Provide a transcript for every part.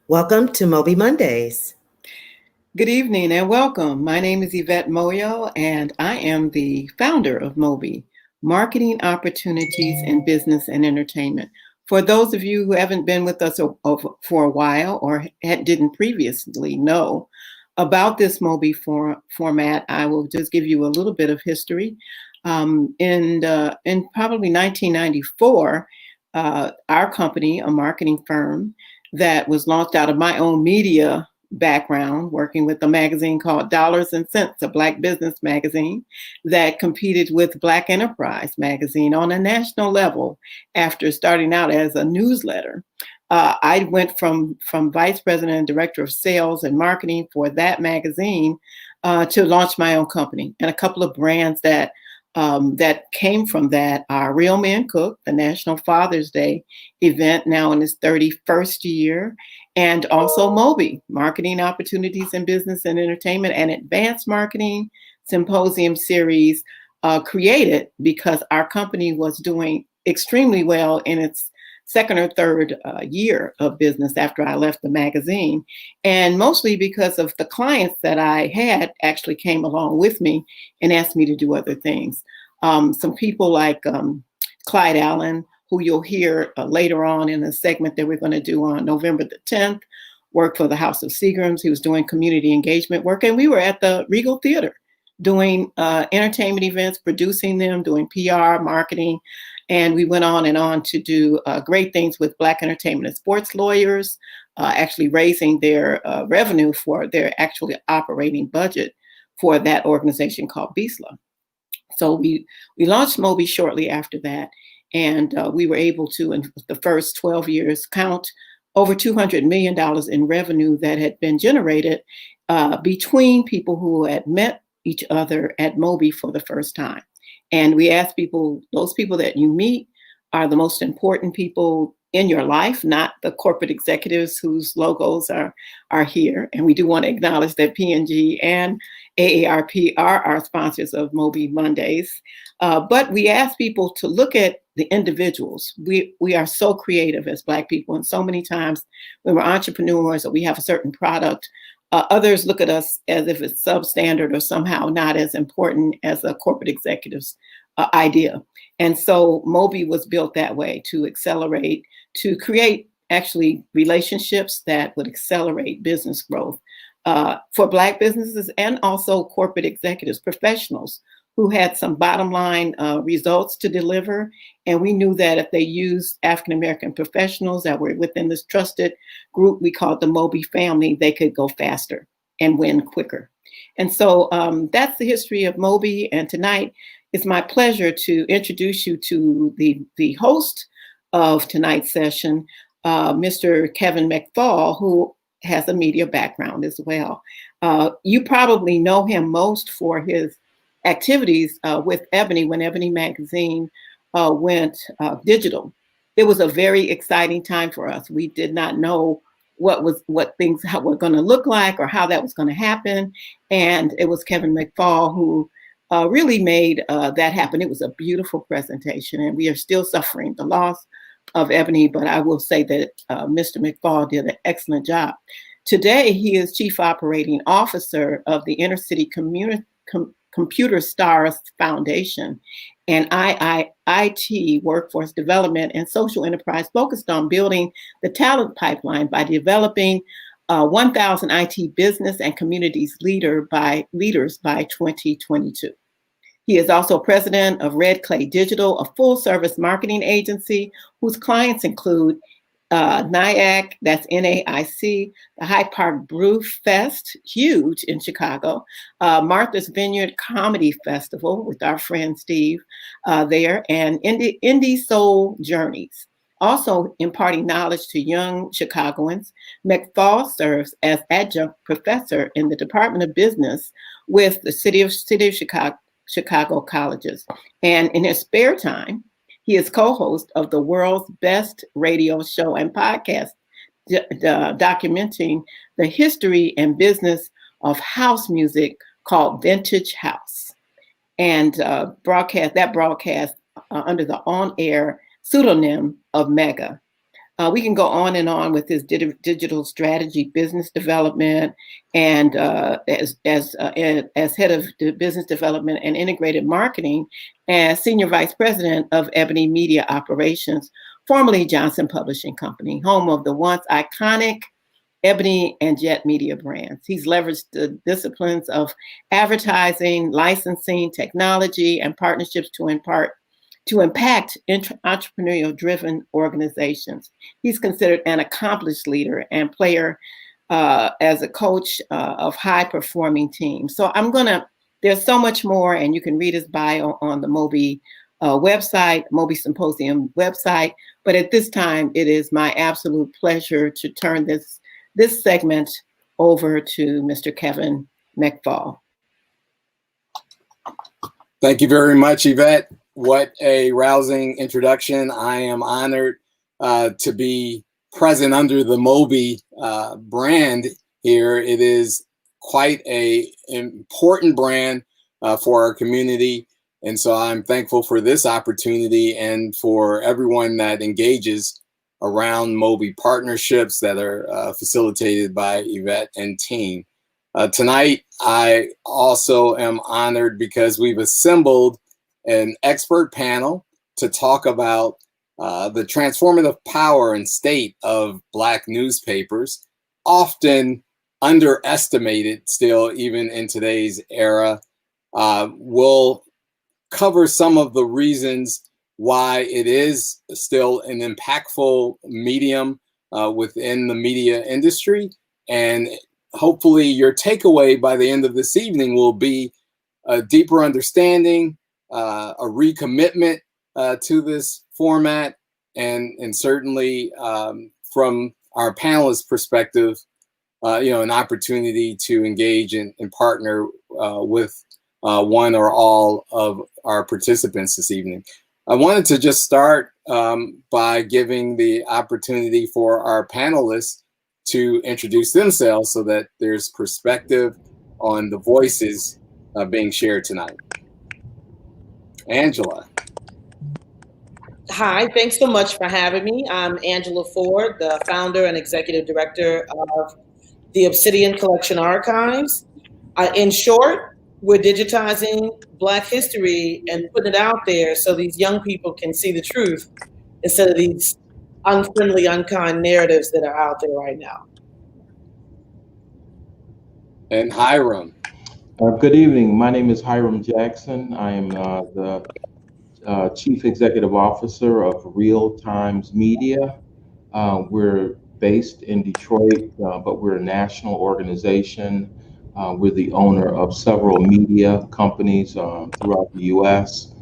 Welcome to MOBE Mondays. Good evening and welcome. My name is Yvette Moyo, and I am the founder of MOBE, Marketing Opportunities in Business and Entertainment. For those of you who haven't been with us for a while or didn't previously know about this MOBE format, I will just give you a little bit of history. In probably 1994, our company, a marketing firm that was launched out of my own media background, working with a magazine called Dollars and Cents, a Black business magazine that competed with Black Enterprise magazine on a national level after starting out as a newsletter. I went from vice president and director of sales and marketing for that magazine to launch my own company. And a couple of brands that came from that are Real Men Cook, the National Father's Day event, now in its 31st year, and also MOBE, Marketing Opportunities in Business and Entertainment, and Advanced Marketing Symposium series, created because our company was doing extremely well in its second or third year of business after I left the magazine. And mostly because of the clients that I had actually came along with me and asked me to do other things. Some people like Clyde Allen, who you'll hear later on in a segment that we're going to do on November the 10th, worked for the House of Seagrams. He was doing community engagement work. And we were at the Regal Theater doing entertainment events, producing them, doing PR, marketing. And we went on and on to do great things with Black entertainment and sports lawyers, actually raising their revenue for their actually operating budget for that organization called BISLA. So we launched MOBE shortly after that. And we were able to, in the first 12 years, count over $200 million in revenue that had been generated between people who had met each other at MOBE for the first time. And we ask people, those people that you meet are the most important people in your life, not the corporate executives whose logos are here. And we do want to acknowledge that P&G and AARP are our sponsors of MOBE Mondays. But we ask people to look at the individuals. We are so creative as Black people. And so many times when we're entrepreneurs or we have a certain product, others look at us as if it's substandard or somehow not as important as a corporate executive's idea. And so MOBE was built that way to accelerate, to create actually relationships that would accelerate business growth for Black businesses and also corporate executives, professionals who had some bottom line results to deliver. And we knew that if they used African-American professionals that were within this trusted group we called the MOBE family, they could go faster and win quicker. And so that's the history of MOBE. And tonight it's my pleasure to introduce you to the host of tonight's session, Mr. Kevin McFall, who has a media background as well. You probably know him most for his activities with Ebony when Ebony magazine went digital. It was a very exciting time for us. We did not know what things were going to look like or how that was going to happen. And it was Kevin McFall who really made that happen. It was a beautiful presentation, and we are still suffering the loss of Ebony, but I will say that Mr. McFall did an excellent job. Today, he is Chief Operating Officer of the Inner City Computer Stars Foundation and IT, Workforce Development and Social Enterprise, focused on building the talent pipeline by developing 1,000 IT business and communities leaders by 2022. He is also president of Red Clay Digital, a full-service marketing agency whose clients include NIAC, that's NAIC, the Hyde Park Brew Fest, huge in Chicago, Martha's Vineyard Comedy Festival with our friend Steve there, and Indie Soul Journeys. Also imparting knowledge to young Chicagoans, McFall serves as adjunct professor in the Department of Business with the City of Chicago colleges. And in his spare time, he is co-host of the world's best radio show and podcast, documenting the history and business of house music called Vintage House, and broadcast under the on-air pseudonym of Mega. We can go on and on with his digital strategy, business development, and as head of business development and integrated marketing, as senior vice president of Ebony Media Operations, formerly Johnson Publishing Company, home of the once iconic Ebony and Jet media brands. He's leveraged the disciplines of advertising, licensing, technology, and partnerships to impact entrepreneurial-driven organizations. He's considered an accomplished leader and player as a coach of high-performing teams. So there's so much more, and you can read his bio on the MOBE website, MOBE Symposium website. But at this time, it is my absolute pleasure to turn this segment over to Mr. Kevin McFall. Thank you very much, Yvette. What a rousing introduction. I am honored to be present under the MOBE brand here. It is quite an important brand for our community. And so I'm thankful for this opportunity and for everyone that engages around MOBE partnerships that are facilitated by Yvette and team. Tonight, I also am honored because we've assembled an expert panel to talk about the transformative power and state of Black newspapers, often underestimated still, even in today's era. We'll cover some of the reasons why it is still an impactful medium within the media industry. And hopefully your takeaway by the end of this evening will be a deeper understanding, a recommitment to this format, and certainly from our panelists' perspective, an opportunity to engage and partner with one or all of our participants this evening. I wanted to just start by giving the opportunity for our panelists to introduce themselves so that there's perspective on the voices being shared tonight. Angela. Hi, thanks so much for having me. I'm Angela Ford, the founder and executive director of the Obsidian Collection Archives. In short, we're digitizing Black history and putting it out there so these young people can see the truth instead of these unfriendly, unkind narratives that are out there right now. And Hiram. Good evening. My name is Hiram Jackson. I am the Chief Executive Officer of Real Times Media. We're based in Detroit, but we're a national organization. We're the owner of several media companies throughout the U.S.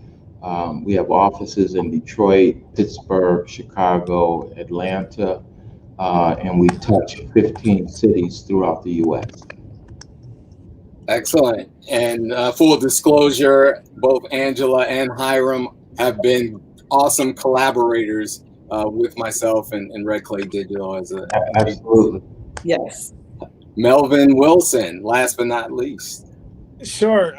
We have offices in Detroit, Pittsburgh, Chicago, Atlanta, and we touch 15 cities throughout the U.S. Excellent. And full disclosure, both Angela and Hiram have been awesome collaborators with myself and Red Clay Digital as a Absolutely. Yes. Melvin Wilson, last but not least. Sure.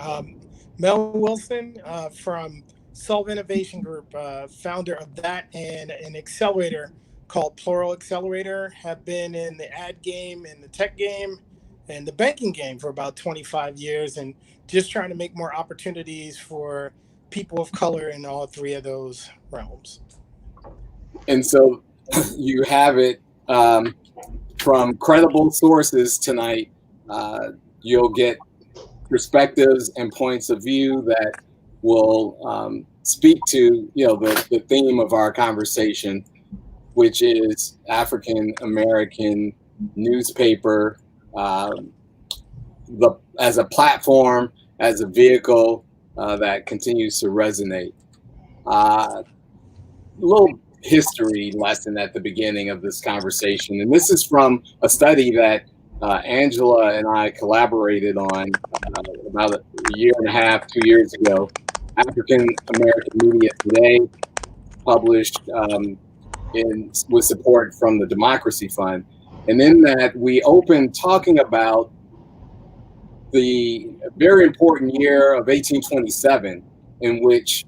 Melvin Wilson from Solve Innovation Group, founder of that and an accelerator called Plural Accelerator. Have been in the ad game and the tech game and the banking game for about 25 years, and just trying to make more opportunities for people of color in all three of those realms. And so you have it from credible sources tonight. You'll get perspectives and points of view that will speak to the theme of our conversation, which is African American newspaper as a platform, as a vehicle that continues to resonate. A little history lesson at the beginning of this conversation, and this is from a study that Angela and I collaborated on about a year and a half, 2 years ago. African American Media Today published with support from the Democracy Fund. And in that, we opened talking about the very important year of 1827, in which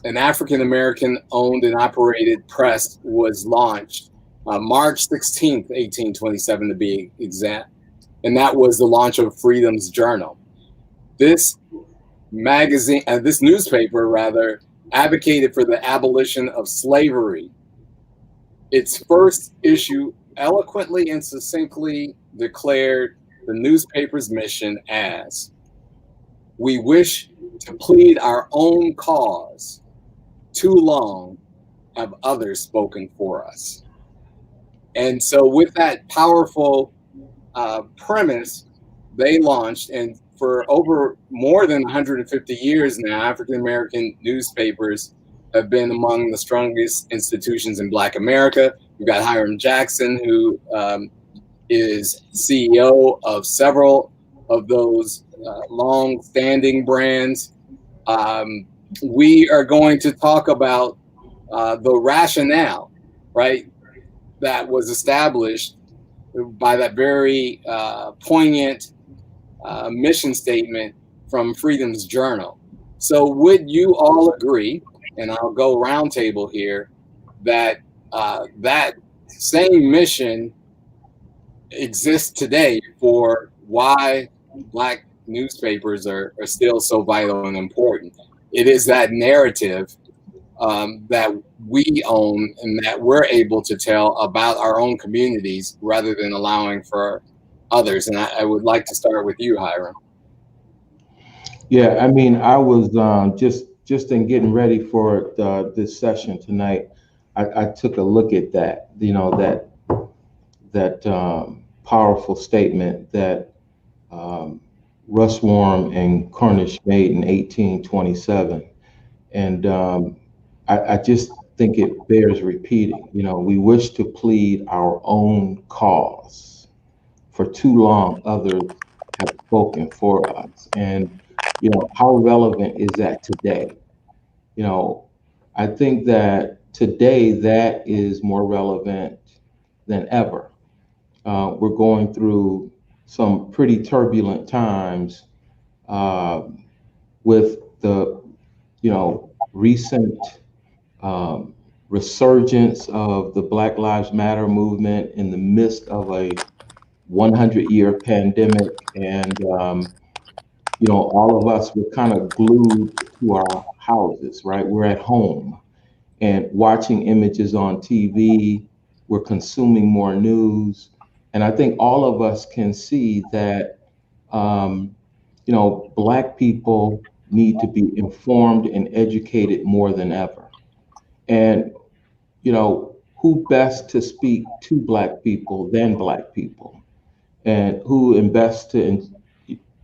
an African-American owned and operated press was launched March 16th, 1827 to be exact. And that was the launch of Freedom's Journal. This newspaper advocated for the abolition of slavery. Its first issue eloquently and succinctly declared the newspaper's mission as, "We wish to plead our own cause. Too long have others spoken for us." And so with that powerful premise, they launched, and for over more than 150 years now, African-American newspapers have been among the strongest institutions in Black America. We've got Hiram Jackson, who is CEO of several of those long-standing brands. We are going to talk about the rationale, right, that was established by that very poignant mission statement from Freedom's Journal. So would you all agree, and I'll go roundtable here, that that same mission exists today for why Black newspapers are still so vital and important? It is that narrative that we own and that we're able to tell about our own communities rather than allowing for others. And I would like to start with you, Hiram. Yeah, I mean, I was just in getting ready for this session tonight. I took a look at that, that powerful statement that Russ Warm and Cornish made in 1827. And I just think it bears repeating. We wish to plead our own cause. For too long, others have spoken for us. And, how relevant is that today? I think that today that is more relevant than ever. We're going through some pretty turbulent times with the, recent resurgence of the Black Lives Matter movement in the midst of a 100-year pandemic. And, all of us were kind of glued to our houses, right? We're at home and watching images on TV. We're consuming more news. And I think all of us can see that, Black people need to be informed and educated more than ever. And, who best to speak to Black people than Black people? And who best to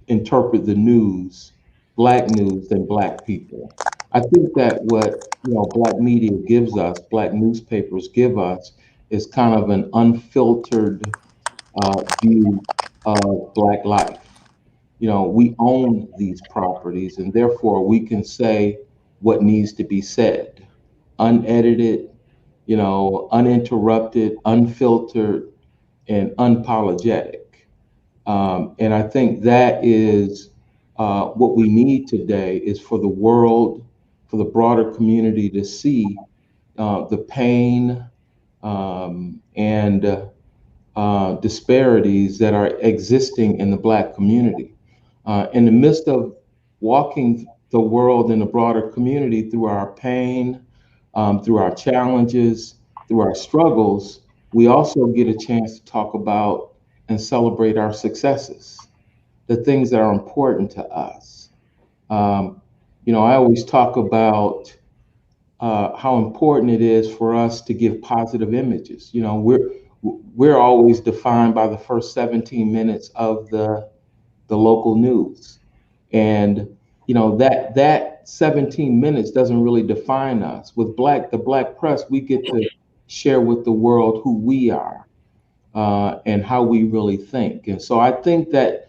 interpret the news, Black news, than Black people? I think that what, Black media gives us, Black newspapers give us, is kind of an unfiltered view of Black life. We own these properties, and therefore we can say what needs to be said, unedited, uninterrupted, unfiltered, and unapologetic. And I think that is what we need today, is for the world, for the broader community to see the pain and disparities that are existing in the Black community. In the midst of walking the world and the broader community through our pain, through our challenges, through our struggles, we also get a chance to talk about and celebrate our successes, the things that are important to us. I always talk about how important it is for us to give positive images. We're always defined by the first 17 minutes of the local news. And, that 17 minutes doesn't really define us. With the Black press, we get to share with the world who we are and how we really think. And so I think that,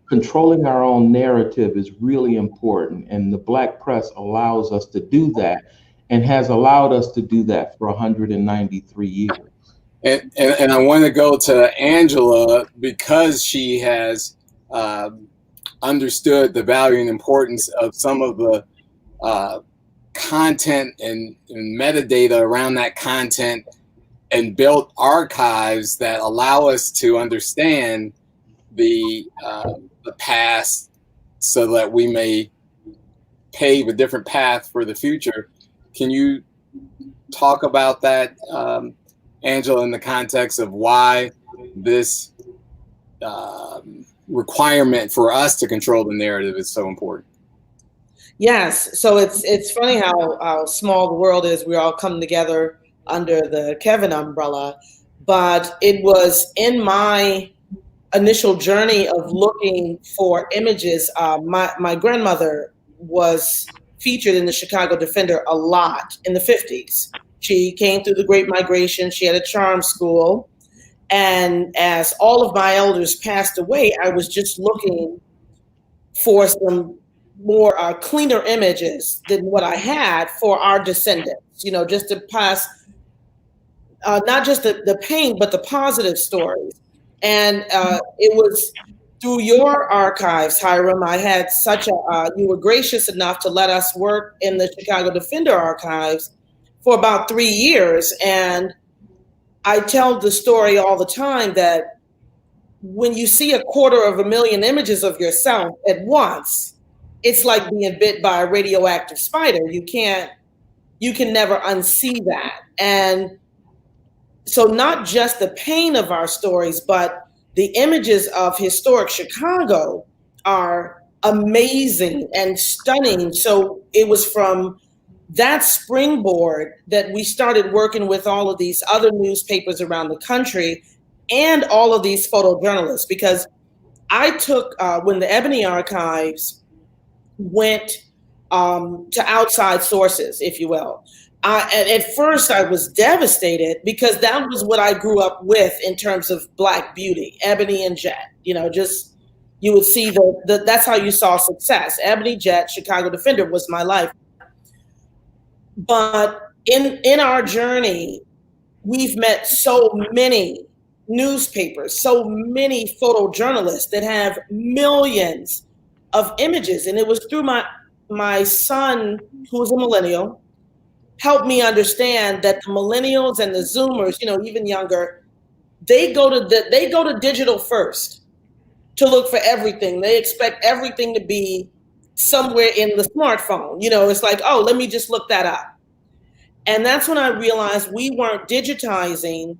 controlling our own narrative is really important. And the Black press allows us to do that, and has allowed us to do that for 193 years. And I want to go to Angela, because she has understood the value and importance of some of the content and metadata around that content and built archives that allow us to understand the past so that we may pave a different path for the future. Can you talk about that, Angela, in the context of why this requirement for us to control the narrative is so important? Yes. So it's funny how small the world is. We all come together under the Kevin umbrella, but it was in my initial journey of looking for images. My grandmother was featured in the Chicago Defender a lot in the 50s. She came through the Great Migration. She had a charm school. And as all of my elders passed away, I was just looking for some more cleaner images than what I had for our descendants, just to pass not just the pain, but the positive stories. And it was through your archives, Hiram. I had you were gracious enough to let us work in the Chicago Defender archives for about 3 years. And I tell the story all the time that when you see 250,000 images of yourself at once, it's like being bit by a radioactive spider. You can never unsee that. And so not just the pain of our stories, but the images of historic Chicago are amazing and stunning. So it was from that springboard that we started working with all of these other newspapers around the country and all of these photojournalists, because I took, when the Ebony Archives went to outside sources, if you will, and at first I was devastated because that was what I grew up with in terms of Black beauty, Ebony and Jet. Just you would see that's how you saw success. Ebony, Jet, Chicago Defender was my life. But in our journey, we've met so many newspapers, so many photojournalists that have millions of images. And it was through my son, who was a millennial, helped me understand that the millennials and the Zoomers, even younger, they go to digital first to look for everything. They expect everything to be somewhere in the smartphone. It's like, oh, let me just look that up. And that's when I realized we weren't digitizing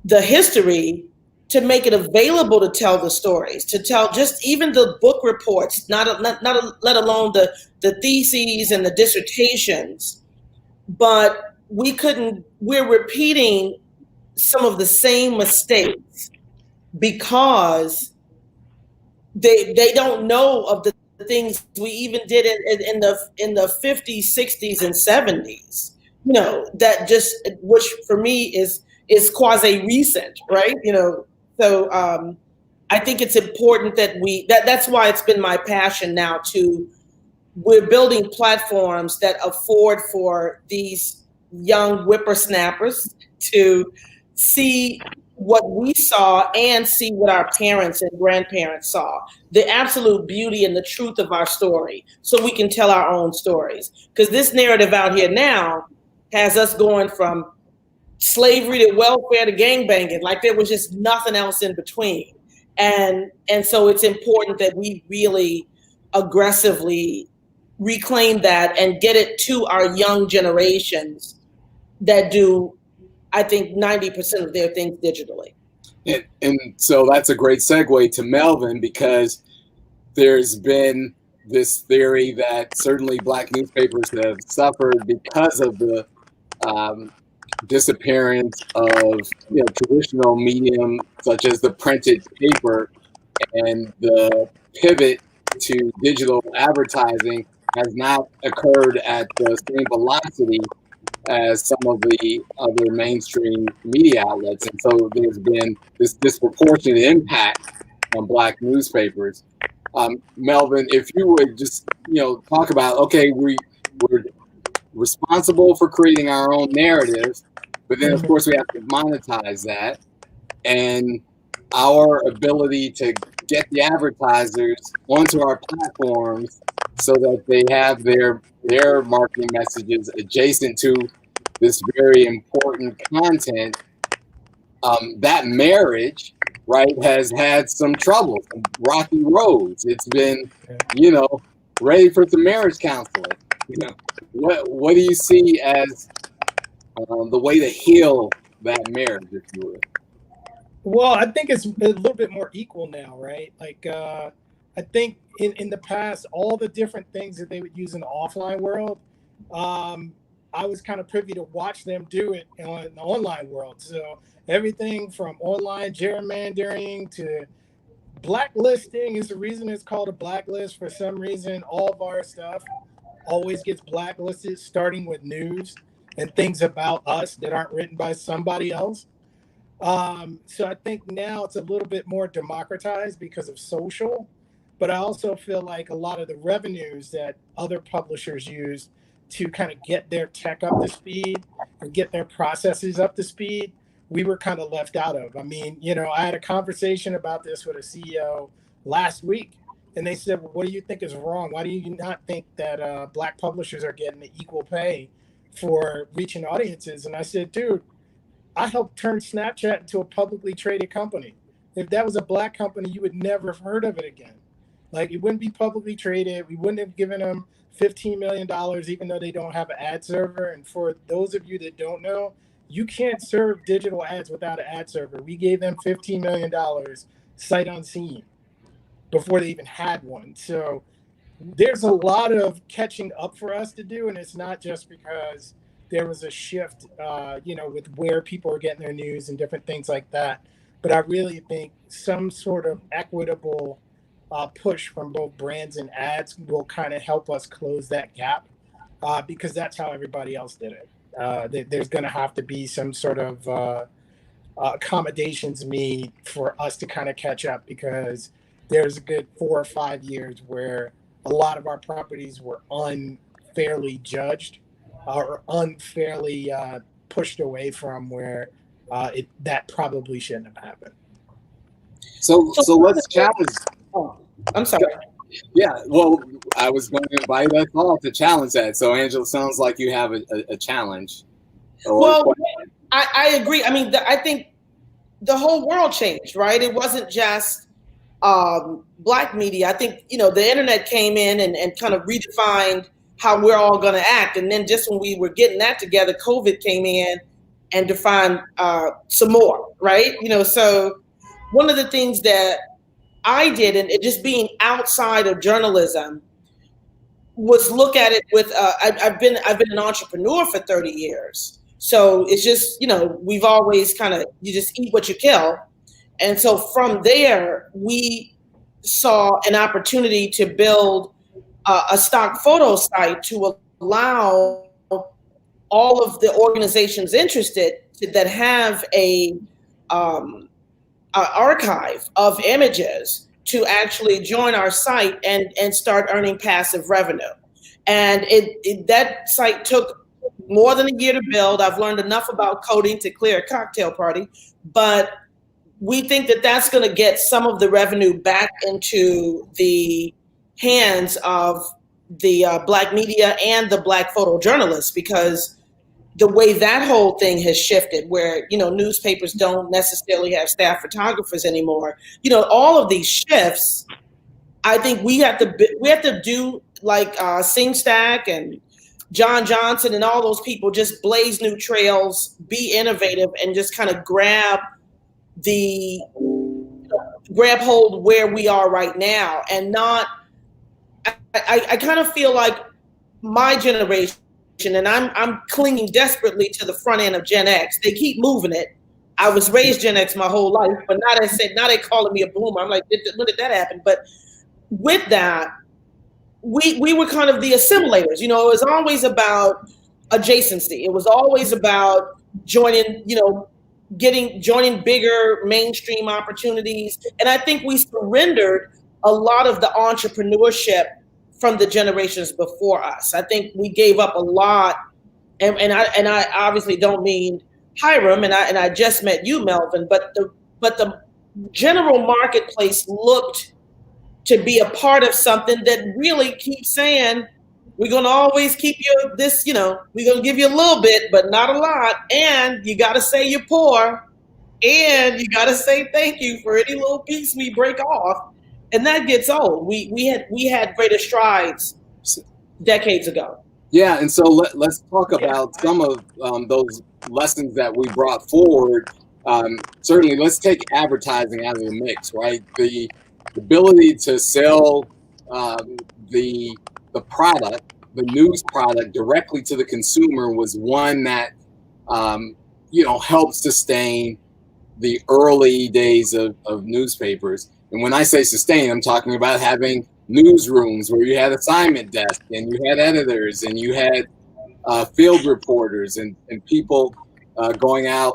the history to make it available to tell the stories, to tell just even the book reports, not let alone the theses and the dissertations. But we're repeating some of the same mistakes because they don't know of the things we even did in the 50s, 60s, and 70s. That just, which for me is quasi recent, right? So I think it's important that that's why it's been my passion now we're building platforms that afford for these young whippersnappers to see what we saw and see what our parents and grandparents saw, the absolute beauty and the truth of our story, so we can tell our own stories. Because this narrative out here now has us going from slavery to welfare to gangbanging, like there was just nothing else in between. And so it's important that we really aggressively reclaim that and get it to our young generations that do, I think, 90% of their things digitally. And so that's a great segue to Melvin, because there's been this theory that certainly Black newspapers have suffered because of the disappearance of traditional medium such as the printed paper, and the pivot to digital advertising has not occurred at the same velocity as some of the other mainstream media outlets. And so there's been this disproportionate impact on Black newspapers. Melvin, if you would just talk about, okay, we're responsible for creating our own narrative, but then of course we have to monetize that, and our ability to get the advertisers onto our platforms so that they have their marketing messages adjacent to this very important content. That marriage, right, has had some trouble, some rocky roads. It's been, ready for some marriage counseling. What do you see as the way to heal that marriage, if you would? Well, I think it's a little bit more equal now, right? Like, I think in the past, all the different things that they would use in the offline world, I was kind of privy to watch them do it in the online world. So everything from online gerrymandering to blacklisting is the reason it's called a blacklist. For some reason, all of our stuff always gets blacklisted, starting with news and things about us that aren't written by somebody else. So I think now it's a little bit more democratized because of social, but I also feel like a lot of the revenues that other publishers use to kind of get their tech up to speed and get their processes up to speed, we were kind of left out of. I mean, I had a conversation about this with a CEO last week, and they said, well, what do you think is wrong? Why do you not think that Black publishers are getting the equal pay for reaching audiences? And I said, dude, I helped turn Snapchat into a publicly traded company. If that was a Black company, you would never have heard of it again. Like, it wouldn't be publicly traded. We wouldn't have given them $15 million, even though they don't have an ad server. And for those of you that don't know, you can't serve digital ads without an ad server. We gave them $15 million sight unseen before they even had one. So there's a lot of catching up for us to do. And it's not just because there was a shift, with where people are getting their news and different things like that. But I really think some sort of equitable push from both brands and ads will kind of help us close that gap, because that's how everybody else did it. There's going to have to be some sort of accommodations made for us to kind of catch up, because there's a good 4 or 5 years where a lot of our properties were unfairly judged or unfairly pushed away from where that probably shouldn't have happened. So let's challenge. Oh, I'm sorry. Yeah, well, I was going to invite us all to challenge that. So, Angela, sounds like you have a challenge. Well, I agree. I mean, I think the whole world changed, right? It wasn't just Black media. I think, the internet came in and kind of redefined how we're all going to act. And then just when we were getting that together, COVID came in and defined some more, right? So one of the things that I did, and it just being outside of journalism, was look at it with, I've been an entrepreneur for 30 years. So it's just, we've always you just eat what you kill. And so from there, we saw an opportunity to build a stock photo site to allow all of the organizations interested that have a archive of images to actually join our site and start earning passive revenue. And that site took more than a year to build. I've learned enough about coding to clear a cocktail party, but we think that that's going to get some of the revenue back into the hands of the Black media and the Black photojournalists, because the way that whole thing has shifted, where, newspapers don't necessarily have staff photographers anymore, all of these shifts, I think we have to do like SingStack and John Johnson and all those people, just blaze new trails, be innovative, and just kind of grab hold where we are right now, and not. I kind of feel like my generation, and I'm clinging desperately to the front end of Gen X. They keep moving it. I was raised Gen X my whole life, but now they're calling me a boomer. I'm like, when did that happen? But with that, we were kind of the assimilators. It was always about adjacency. It was always about joining bigger mainstream opportunities. And I think we surrendered a lot of the entrepreneurship from the generations before us. I think we gave up a lot. And I obviously don't mean Hiram, and I just met you, Melvin, but the general marketplace looked to be a part of something that really keeps saying, we're going to always keep you this, we're going to give you a little bit, but not a lot. And you got to say you're poor. And you got to say thank you for any little piece we break off. And that gets old. We had greater strides decades ago. Yeah, and so let's talk about some of those lessons that we brought forward. Certainly, let's take advertising out of the mix, right? The ability to sell the product, the news product, directly to the consumer was one that helped sustain the early days of newspapers. And when I say sustain, I'm talking about having newsrooms where you had assignment desks and you had editors and you had field reporters and people going out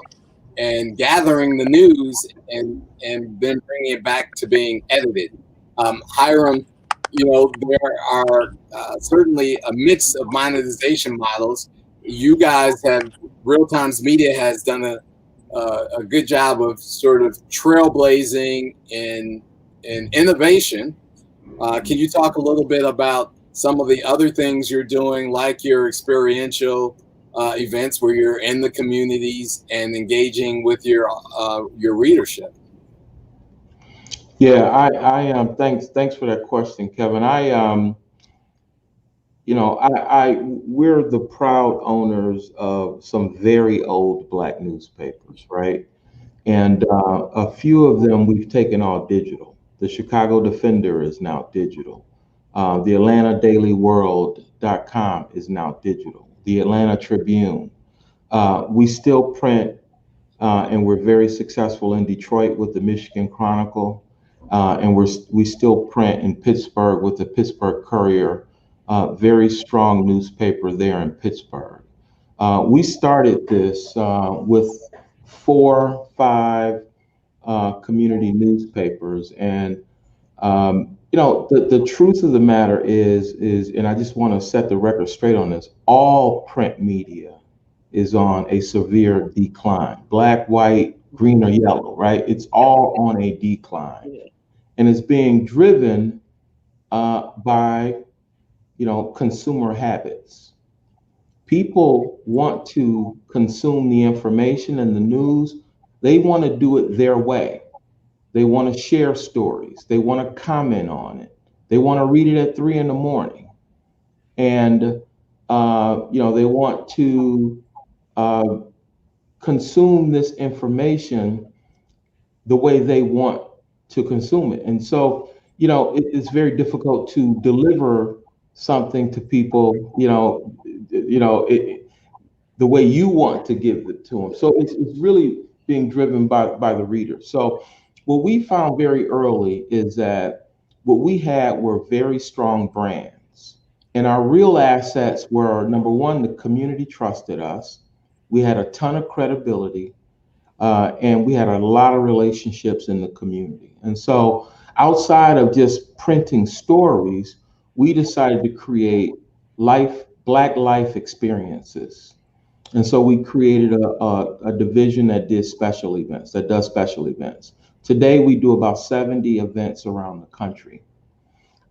and gathering the news and then bringing it back to being edited. Hiram, there are certainly a mix of monetization models. You guys have, Real Times Media has done a good job of sort of trailblazing in innovation. Can you talk a little bit about some of the other things you're doing, like your experiential events where you're in the communities and engaging with your readership? Yeah, I thanks for that question, Kevin. We're the proud owners of some very old Black newspapers, right? And a few of them we've taken all digital. The Chicago Defender is now digital. The Atlanta Daily World.com is now digital. The Atlanta Tribune. We still print, and we're very successful in Detroit with the Michigan Chronicle, and we still print in Pittsburgh with the Pittsburgh Courier. Very strong newspaper there in Pittsburgh. We started this with 4, 5 community newspapers, and the truth of the matter is, and I just want to set the record straight on this: all print media is on a severe decline. Black, white, green, or yellow, right? It's all on a decline, and it's being driven by consumer habits. People want to consume the information and the news. They want to do it their way. They want to share stories. They want to comment on it. They want to read it at 3 a.m. And they want to consume this information the way they want to consume it. And so, it's very difficult to deliver something to people, the way you want to give it to them. So it's really being driven by the reader. So what we found very early is that what we had were very strong brands. And our real assets were, number one, the community trusted us. We had a ton of credibility, and we had a lot of relationships in the community. And so outside of just printing stories, we decided to create Black life experiences. And so we created a division that does special events. Today, we do about 70 events around the country.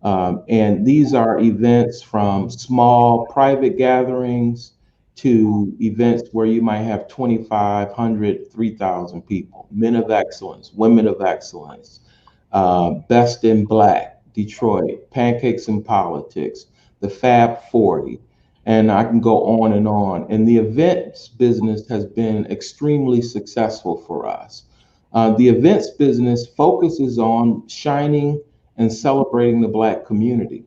And these are events from small private gatherings to events where you might have 2,500, 3,000 people, men of excellence, women of excellence, Best in Black, Detroit, Pancakes in Politics, the Fab 40, and I can go on and on. And the events business has been extremely successful for us. The events business focuses on shining and celebrating the Black community.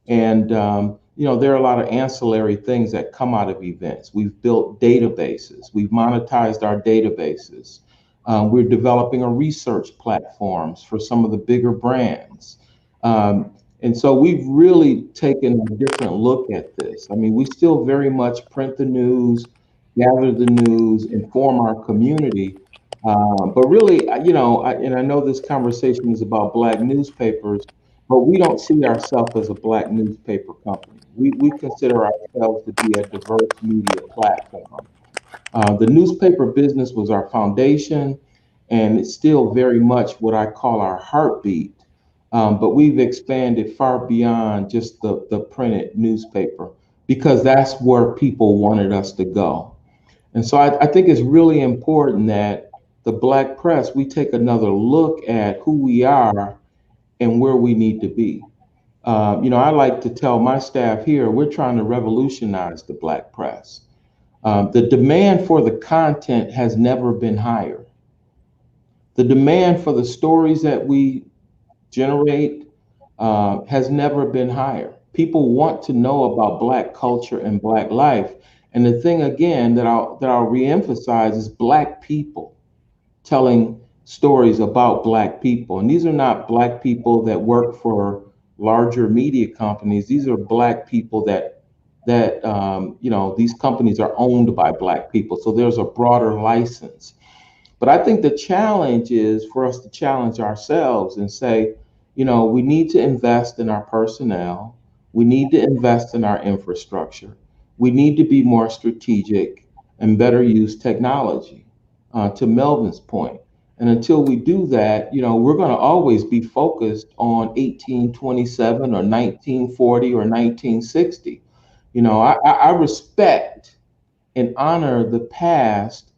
And, there are a lot of ancillary things that come out of events. We've built databases. We've monetized our databases. We're developing a research platforms for some of the bigger brands. And so we've really taken a different look at this. I mean, we still very much print the news, gather the news, inform our community. But really, and I know this conversation is about Black newspapers, but we don't see ourselves as a Black newspaper company. We consider ourselves to be a diverse media platform. The newspaper business was our foundation, and it's still very much what I call our heartbeat. But But we've expanded far beyond just the printed newspaper because that's where people wanted us to go. And so I think it's really important that the Black press, we take another look at who we are and where we need to be. I like to tell my staff here, we're trying to revolutionize the Black press. The demand for the content has never been higher. The demand for the stories that we generate has never been higher. People want to know about Black culture and Black life. And the thing again that I'll reemphasize is Black people telling stories about Black people. And these are not Black people that work for larger media companies. These are Black people that these companies are owned by Black people. So there's a broader license. But I think the challenge is for us to challenge ourselves and say, we need to invest in our personnel. We need to invest in our infrastructure. We need to be more strategic and better use technology, to Melvin's point. And until we do that, we're going to always be focused on 1827 or 1940 or 1960. I respect and honor the past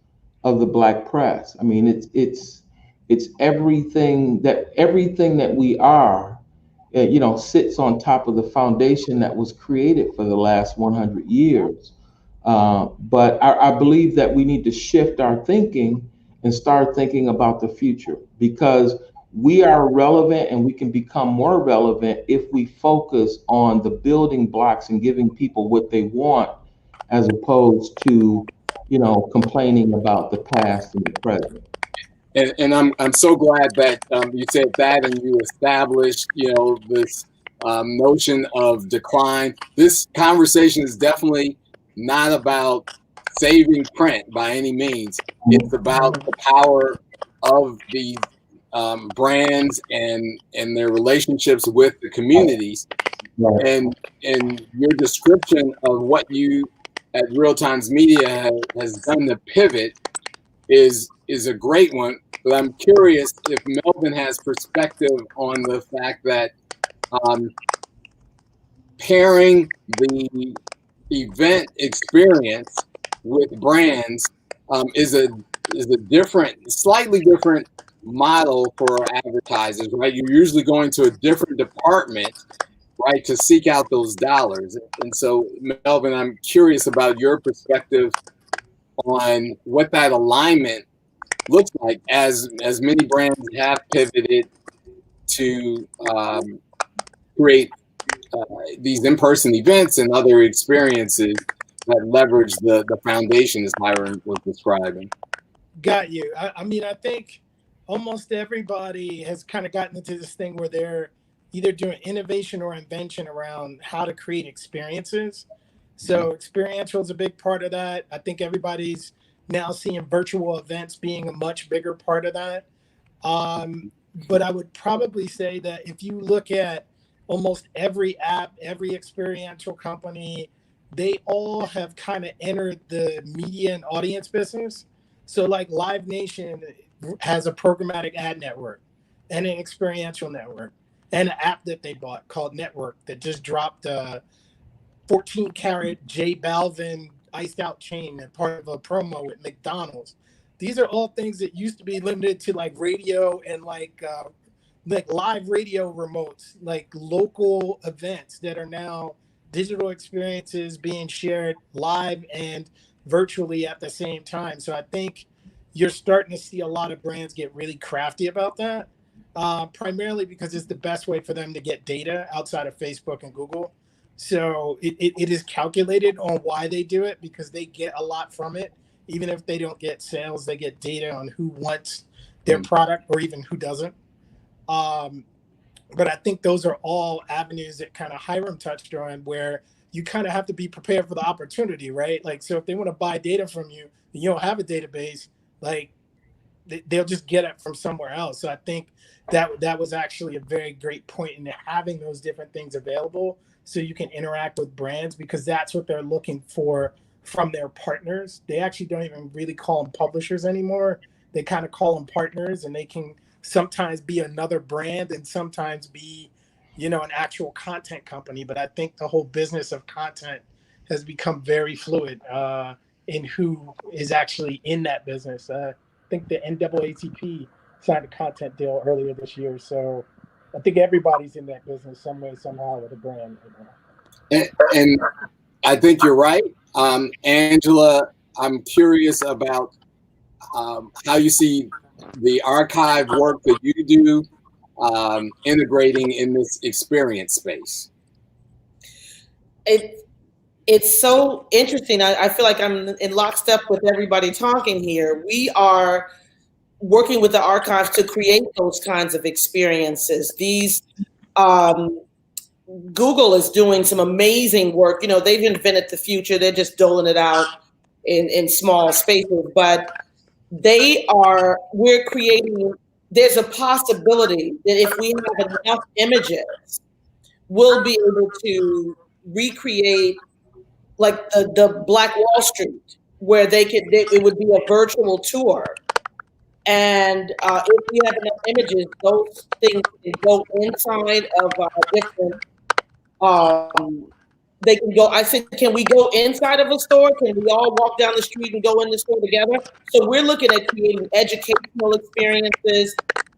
of the Black press. I mean, it's everything that we are, sits on top of the foundation that was created for the last 100 years. But I believe that we need to shift our thinking and start thinking about the future because we are relevant and we can become more relevant if we focus on the building blocks and giving people what they want as opposed to, complaining about the past and the present. And I'm so glad that you said that and you established this notion of decline. This conversation is definitely not about saving print by any means. It's about the power of the brands and their relationships with the communities. Right. And your description of what you at Real Times Media has done to pivot is a great one. But I'm curious if Melvin has perspective on the fact that pairing the event experience with brands is a slightly different model for advertisers, right? You're usually going to a different department, right, to seek out those dollars. And so, Melvin, I'm curious about your perspective on what that alignment looks like as many brands have pivoted to create these in-person events and other experiences that leverage the foundation as Hiram was describing. Got you. I mean, I think almost everybody has kind of gotten into this thing where they're either doing innovation or invention around how to create experiences. So experiential is a big part of that. I think everybody's now seeing virtual events being a much bigger part of that. But I would probably say that if you look at almost every app, every experiential company, they all have kind of entered the media and audience business. So like Live Nation has a programmatic ad network and an experiential network and an app that they bought called Network that just dropped a 14 karat J Balvin iced out chain and part of a promo with McDonald's. These are all things that used to be limited to like radio and like live radio remotes, like local events that are now digital experiences being shared live and virtually at the same time. So I think you're starting to see a lot of brands get really crafty about that, primarily because it's the best way for them to get data outside of Facebook and Google. So it is calculated on why they do it because they get a lot from it. Even if they don't get sales, they get data on who wants their product or even who doesn't. But I think those are all avenues that kind of Hiram touched on where you kind of have to be prepared for the opportunity, right? Like, so if they want to buy data from you and you don't have a database, like they'll just get it from somewhere else. So I think that was actually a very great point in having those different things available so you can interact with brands because that's what they're looking for from their partners. They actually don't even really call them publishers anymore. They kind of call them partners and they can sometimes be another brand and sometimes be, an actual content company. But I think the whole business of content has become very fluid in who is actually in that business. I think the NAACP signed a content deal earlier this year. So I think everybody's in that business some way, somehow with a brand. And I think you're right. Angela, I'm curious about how you see the archive work that you do integrating in this experience space. It's so interesting. I feel like I'm in lockstep with everybody talking here. We are working with the archives to create those kinds of experiences. These Google is doing some amazing work. They've invented the future. They're just doling it out in small spaces, but we're creating, there's a possibility that if we have enough images, we'll be able to recreate like the Black Wall Street, where it would be a virtual tour. And if we have enough images, those things can go inside of different, they can go, I said, can we go inside of a store? Can we all walk down the street and go in the store together? So we're looking at creating educational experiences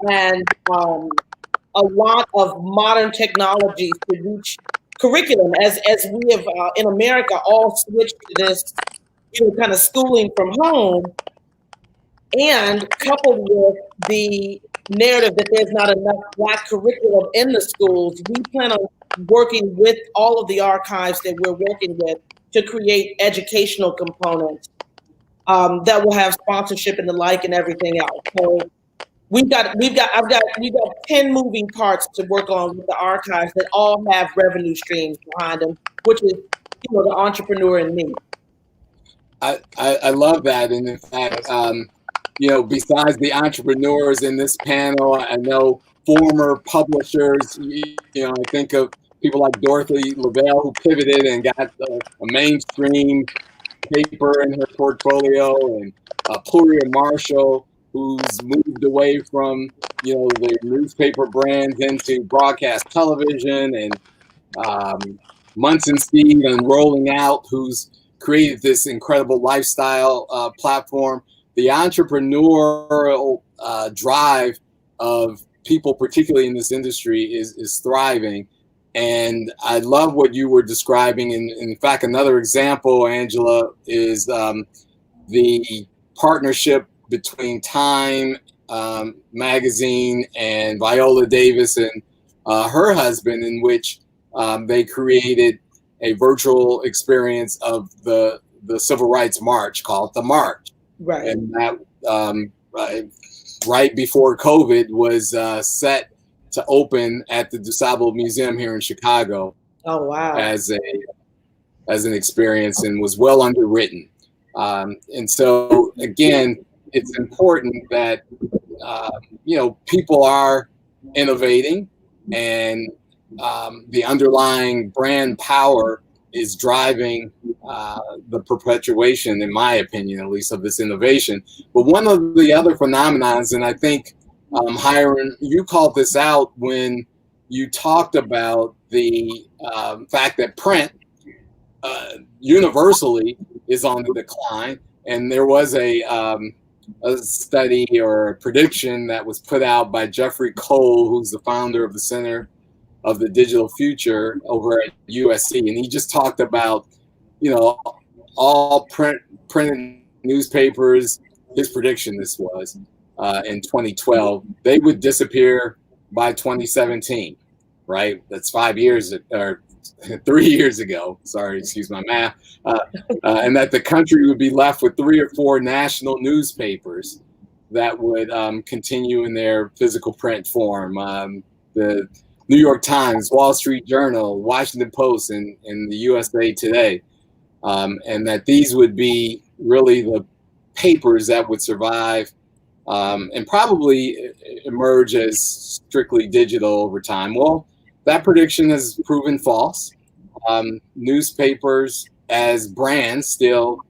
and a lot of modern technologies to reach curriculum as we have in America all switched to this, kind of schooling from home, and coupled with the narrative that there's not enough Black curriculum in the schools, we plan on working with all of the archives that we're working with to create educational components that will have sponsorship and the like and everything else. So we've got 10 moving parts to work on with the archives that all have revenue streams behind them, which is, the entrepreneur in me. I love that. And in fact, besides the entrepreneurs in this panel, I know former publishers, I think of people like Dorothy Lavelle, who pivoted and got a mainstream paper in her portfolio, and Pluria Marshall, who's moved away from, the newspaper brands into broadcast television, and Munson Steve and Rolling Out, who's created this incredible lifestyle platform. The entrepreneurial drive of people, particularly in this industry, is thriving. And I love what you were describing. And in fact, another example, Angela, is the partnership between Time magazine and Viola Davis and her husband, in which they created a virtual experience of the Civil Rights March called The March. Right. And that right before COVID was set to open at the DuSable Museum here in Chicago. Oh, wow. As an experience, and was well underwritten. And so again, it's important that people are innovating, and the underlying brand power is driving the perpetuation, in my opinion, at least, of this innovation. But one of the other phenomenons, and I think Hiram, you called this out when you talked about the fact that print universally is on the decline, and there was a study or a prediction that was put out by Jeffrey Cole, who's the founder of the Center of the Digital Future over at USC, and he just talked about, all printed newspapers. His prediction, this was in 2012, they would disappear by 2017. Right, that's 5 years or 3 years ago. Sorry, excuse my math. And that the country would be left with 3 or 4 national newspapers that would continue in their physical print form. The New York Times, Wall Street Journal, Washington Post, and the USA Today. And that these would be really the papers that would survive and probably emerge as strictly digital over time. Well, that prediction has proven false. Newspapers as brands still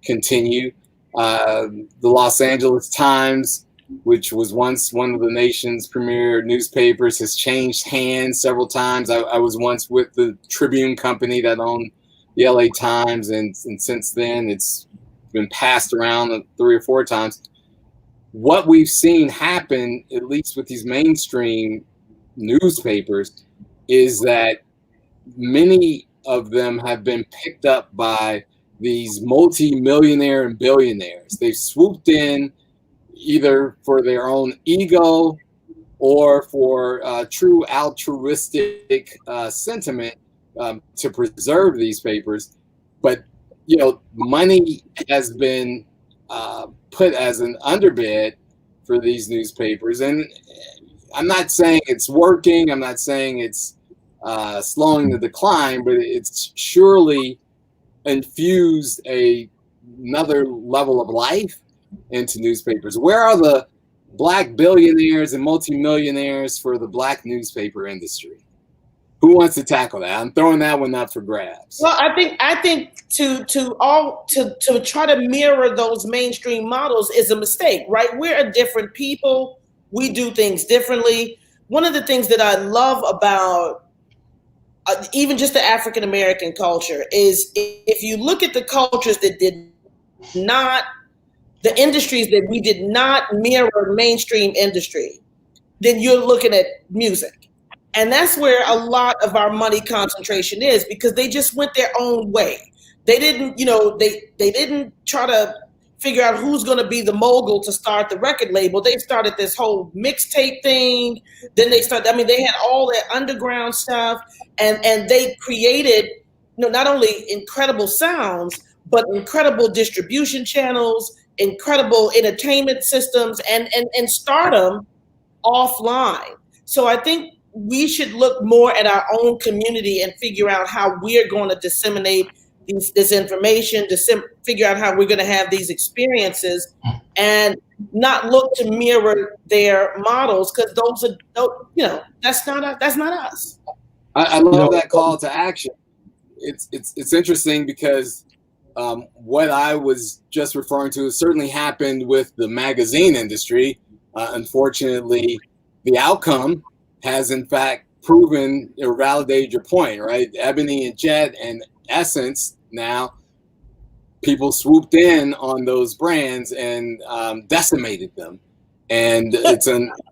continue. The Los Angeles Times which was once one of the nation's premier newspapers, has changed hands several times. I was once with the Tribune company that owned the LA Times, and since then it's been passed around 3 or 4 times. What we've seen happen, at least with these mainstream newspapers, is that many of them have been picked up by these multi-millionaire and billionaires. They've swooped in either for their own ego or for true altruistic sentiment to preserve these papers. But, you know, money has been put as an underbid for these newspapers. And I'm not saying it's working. I'm not saying it's slowing the decline, but it's surely infused another level of life into newspapers. Where are the Black billionaires and multimillionaires for the Black newspaper industry? Who wants to tackle that? I'm throwing that one up for grabs. Well, I think to try to mirror those mainstream models is a mistake, right? We're a different people. We do things differently. One of the things that I love about even just the African American culture is if you look at the cultures that did not, the industries that we did not mirror mainstream industry, then you're looking at music. And that's where a lot of our money concentration is, because they just went their own way. They didn't, you know, they didn't try to figure out who's going to be the mogul to start the record label. They started this whole mixtape thing. Then they had all that underground stuff, and they created, you know, not only incredible sounds, but incredible distribution channels, incredible entertainment systems, and stardom offline. So I think we should look more at our own community and figure out how we're going to disseminate this information, figure out how we're going to have these experiences, and not look to mirror their models, because those are, you know, that's not us. I love that call to action. It's interesting because what I was just referring to certainly happened with the magazine industry. Unfortunately, the outcome has in fact proven or validated your point, right? Ebony and Jet and Essence, now people swooped in on those brands and decimated them. And it's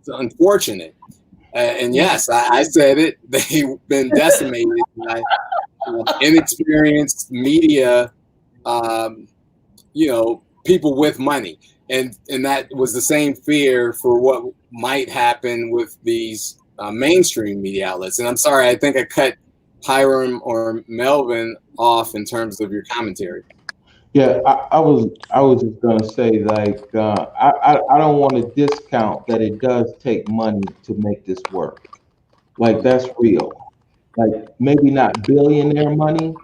unfortunate. And yes, I said it, they've been decimated by inexperienced media, you know, people with money. And that was the same fear for what might happen with these mainstream media outlets. And I'm sorry, I think I cut Hiram or Melvin off in terms of your commentary. Yeah, I was just gonna say, like, I don't want to discount that it does take money to make this work. Like, that's real. Like, maybe not billionaire money,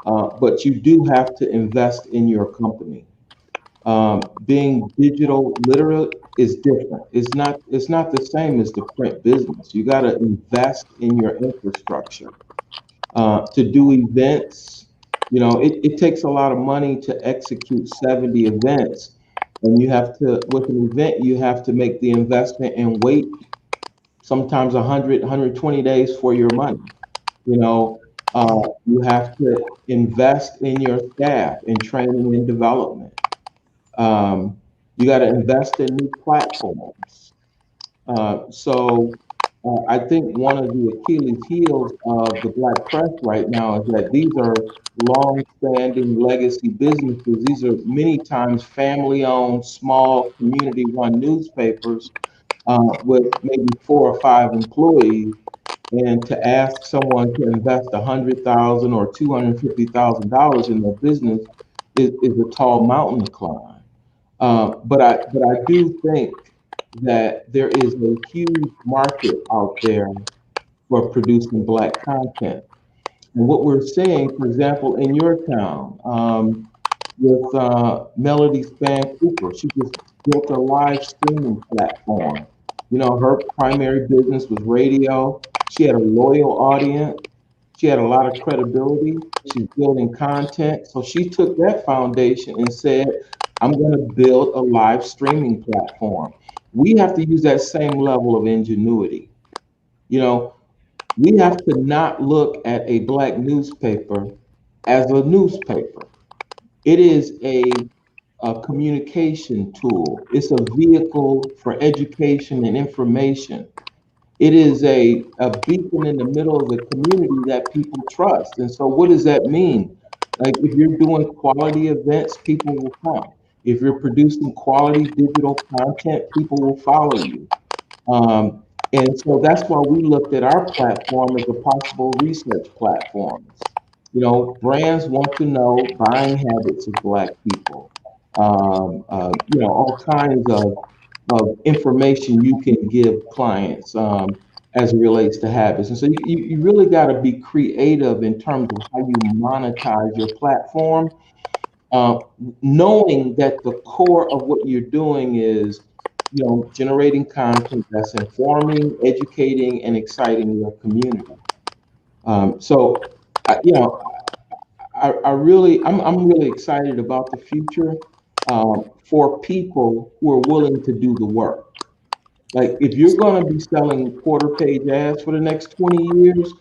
but you do have to invest in your company. Being digital literate is different. It's not the same as the print business. You got to invest in your infrastructure. To do events, you know, it takes a lot of money to execute 70 events. And you have to, with an event, you have to make the investment and wait sometimes 100, 120 days for your money. You know, you have to invest in your staff, in training and development. You got to invest in new platforms. So I think one of the Achilles heels of the Black press right now is that these are long-standing legacy businesses. These are many times family-owned, small, community-run newspapers with maybe 4 or 5 employees. And to ask someone to invest $100,000 or $250,000 in their business is a tall mountain to climb. But I do think that there is a huge market out there for producing Black content. And what we're seeing, for example, in your town, with Melody Span Cooper, she just built a live streaming platform. You know, her primary business was radio. She had a loyal audience. She had a lot of credibility. She's building content. So she took that foundation and said, I'm going to build a live streaming platform. we have to use that same level of ingenuity. You know, we have to not look at a Black newspaper as a newspaper. It is a communication tool. It's a vehicle for education and information. It is a beacon in the middle of the community that people trust. And so what does that mean? Like if you're doing quality events, people will come. If you're producing quality digital content, people will follow you. And so that's why we looked at our platform as a possible research platforms. You know, brands want to know buying habits of Black people. You know, all kinds of information you can give clients as it relates to habits. And so you really got to be creative in terms of how you monetize your platform, uh, knowing that the core of what you're doing is, you know, generating content that's informing, educating, and exciting your community. You know, I'm really excited about the future for people who are willing to do the work. Like if you're going to be selling quarter page ads for the next 20 years,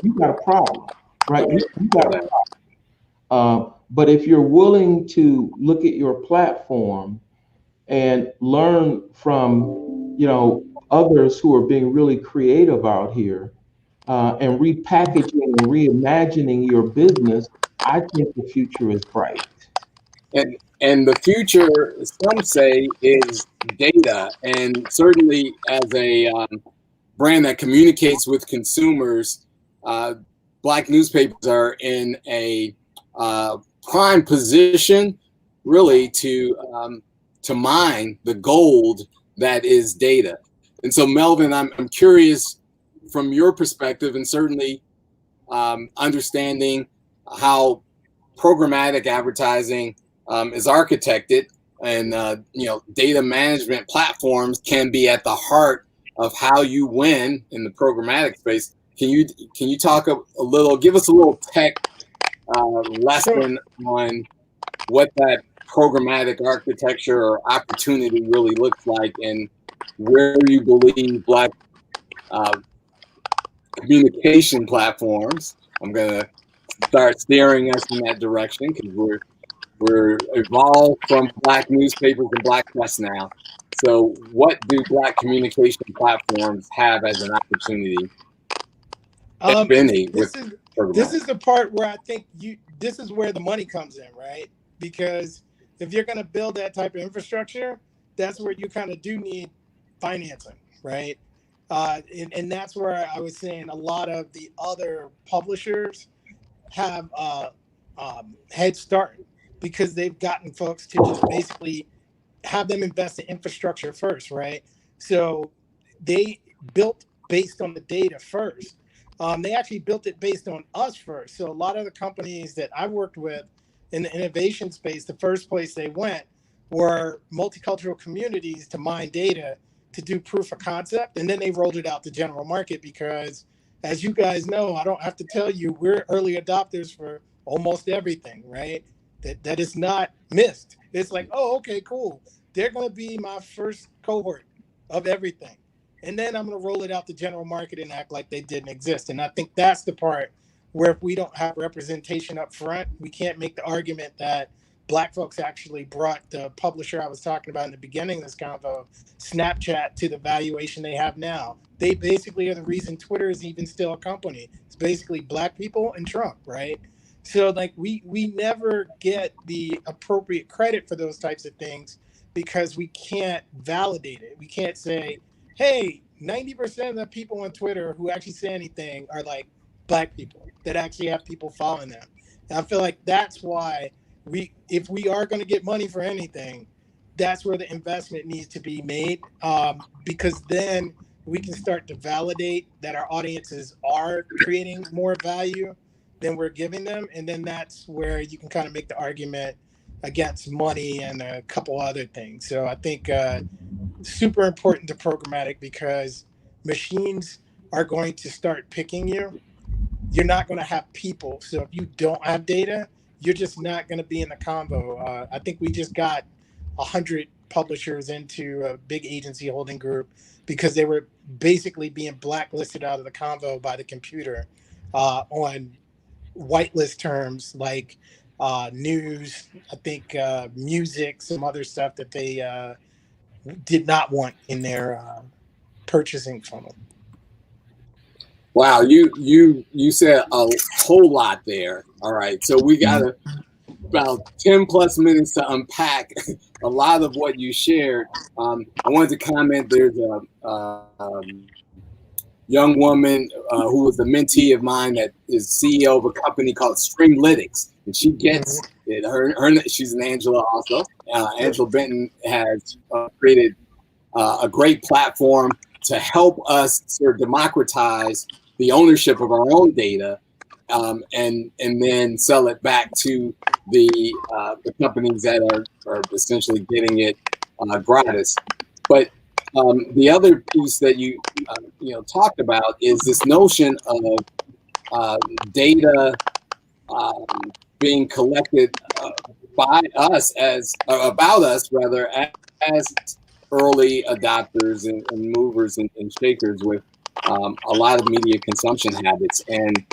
you got a problem, right? You got a but if you're willing to look at your platform and learn from, you know, others who are being really creative out here and repackaging and reimagining your business, I think the future is bright. And the future, some say, is data. And certainly as a brand that communicates with consumers, Black newspapers are in a prime position, really, to mine the gold that is data. And so, Melvin, I'm curious from your perspective, and certainly understanding how programmatic advertising is architected, and you know, data management platforms can be at the heart of how you win in the programmatic space. Can you talk a little, give us a little tech lesson on what that programmatic architecture or opportunity really looks like, and where you believe Black communication platforms, I'm gonna start steering us in that direction, because we're evolved from Black newspapers and Black press now. So what do Black communication platforms have as an opportunity, if any, with this is the part where I think this is where the money comes in, right? Because if you're going to build that type of infrastructure, that's where you kind of do need financing, right? And that's where I was saying a lot of the other publishers have head start, because they've gotten folks to just basically have them invest in infrastructure first, right? So they built based on the data first. They actually built it based on us first. So a lot of the companies that I worked with in the innovation space, the first place they went were multicultural communities to mine data to do proof of concept. And then they rolled it out to general market, because as you guys know, I don't have to tell you, we're early adopters for almost everything, right? That is not missed. It's like, oh, okay, cool. They're going to be my first cohort of everything. And then I'm going to roll it out to general market and act like they didn't exist. And I think that's the part where if we don't have representation up front, we can't make the argument that Black folks actually brought the publisher I was talking about in the beginning of this convo, Snapchat, to the valuation they have now. They basically are the reason Twitter is even still a company. It's basically Black people and Trump, right? So like we never get the appropriate credit for those types of things, because we can't validate it. We can't say, hey, 90% of the people on Twitter who actually say anything are like Black people that actually have people following them. And I feel like that's why if we are going to get money for anything, that's where the investment needs to be made, because then we can start to validate that our audiences are creating more value than we're giving them. And then that's where you can kind of make the argument against money and a couple other things. So I think super important to programmatic, because machines are going to start picking you. You're not going to have people. So if you don't have data, you're just not going to be in the combo. I think we just got 100 publishers into a big agency holding group because they were basically being blacklisted out of the convo by the computer on whitelist terms like news, I think music, some other stuff that they did not want in their purchasing funnel. Wow, you said a whole lot there. All right, so we got about 10 plus minutes to unpack a lot of what you shared. I wanted to comment. There's a young woman who was a mentee of mine that is CEO of a company called Stringlytics, and she gets it. She's an Angela also. Angela Benton has created a great platform to help us sort of democratize the ownership of our own data, and then sell it back to the companies that are essentially getting it gratis. But the other piece that you talked about is this notion of data being collected by us about us rather as early adopters and movers and shakers with a lot of media consumption habits. And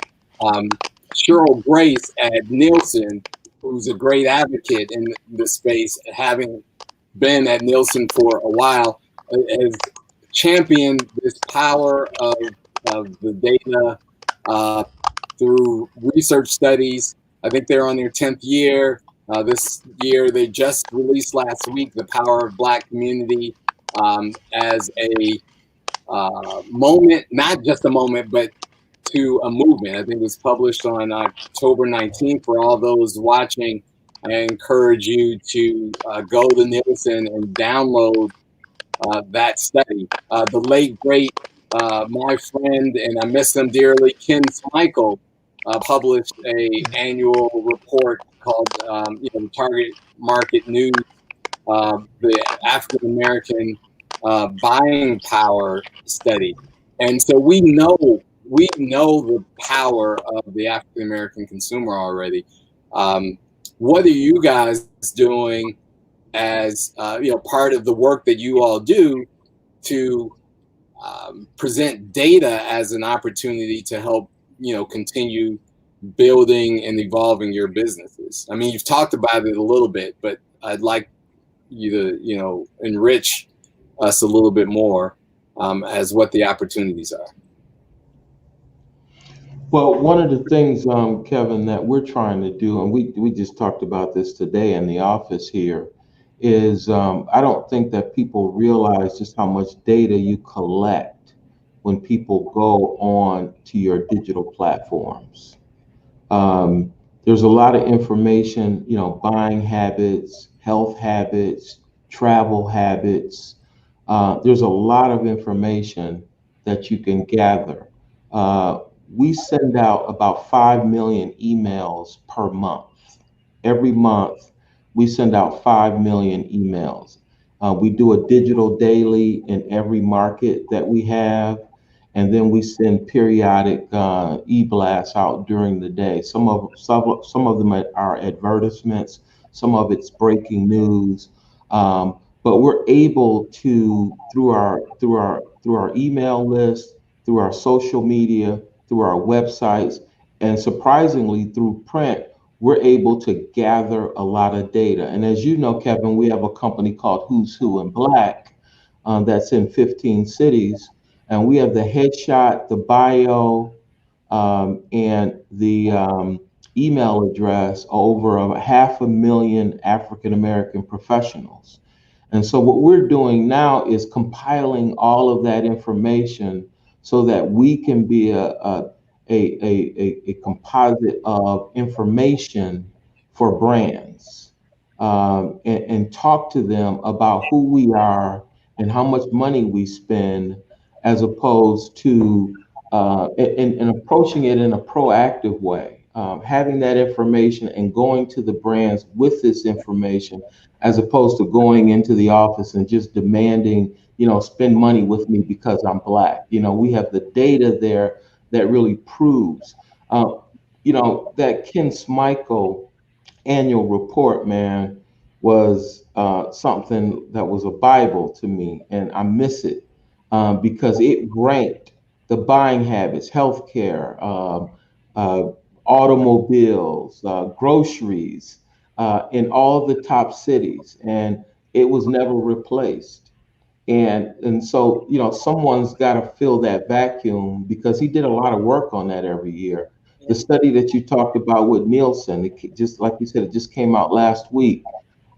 Cheryl Grace at Nielsen, who's a great advocate in the space, having been at Nielsen for a while, has championed this power of the data through research studies. I think they're on their 10th year. This year, they just released last week The Power of Black Community as a moment, not just a moment, but to a movement. I think it was published on October 19th. For all those watching, I encourage you to go to Nielsen and download that study. The late, great, my friend, and I miss him dearly, Ken Smichael, published a annual report called the Target Market News, the African American buying power study. And so we know the power of the African American consumer already. What are you guys doing as part of the work that you all do to present data as an opportunity to help continue building and evolving your businesses? I mean, you've talked about it a little bit, but I'd like you to enrich us a little bit more as what the opportunities are. Well, one of the things, Kevin, that we're trying to do, and we just talked about this today in the office here, is I don't think that people realize just how much data you collect when people go on to your digital platforms. There's a lot of information, buying habits, health habits, travel habits. There's a lot of information that you can gather. We send out about 5 million emails per month. Every month, we send out 5 million emails. We do a digital daily in every market that we have, and then we send periodic e-blasts out during the day. Some of them are advertisements, some of it's breaking news, but we're able to through our email list, through our social media, through our websites, and surprisingly through print, we're able to gather a lot of data. And as you know, Kevin, we have a company called Who's Who in Black that's in 15 cities. And we have the headshot, the bio, and the email address over 500,000 African-American professionals. And so what we're doing now is compiling all of that information so that we can be a composite of information for brands, and talk to them about who we are and how much money we spend, as opposed to and approaching it in a proactive way, having that information and going to the brands with this information, as opposed to going into the office and just demanding, spend money with me because I'm Black. We have the data there that really proves, that Ken Smichael annual report, man, was something that was a Bible to me, and I miss it because it ranked the buying habits, healthcare, automobiles, groceries in all the top cities, and it was never replaced. And so, someone's got to fill that vacuum because he did a lot of work on that every year. The study that you talked about with Nielsen, just like you said, it just came out last week.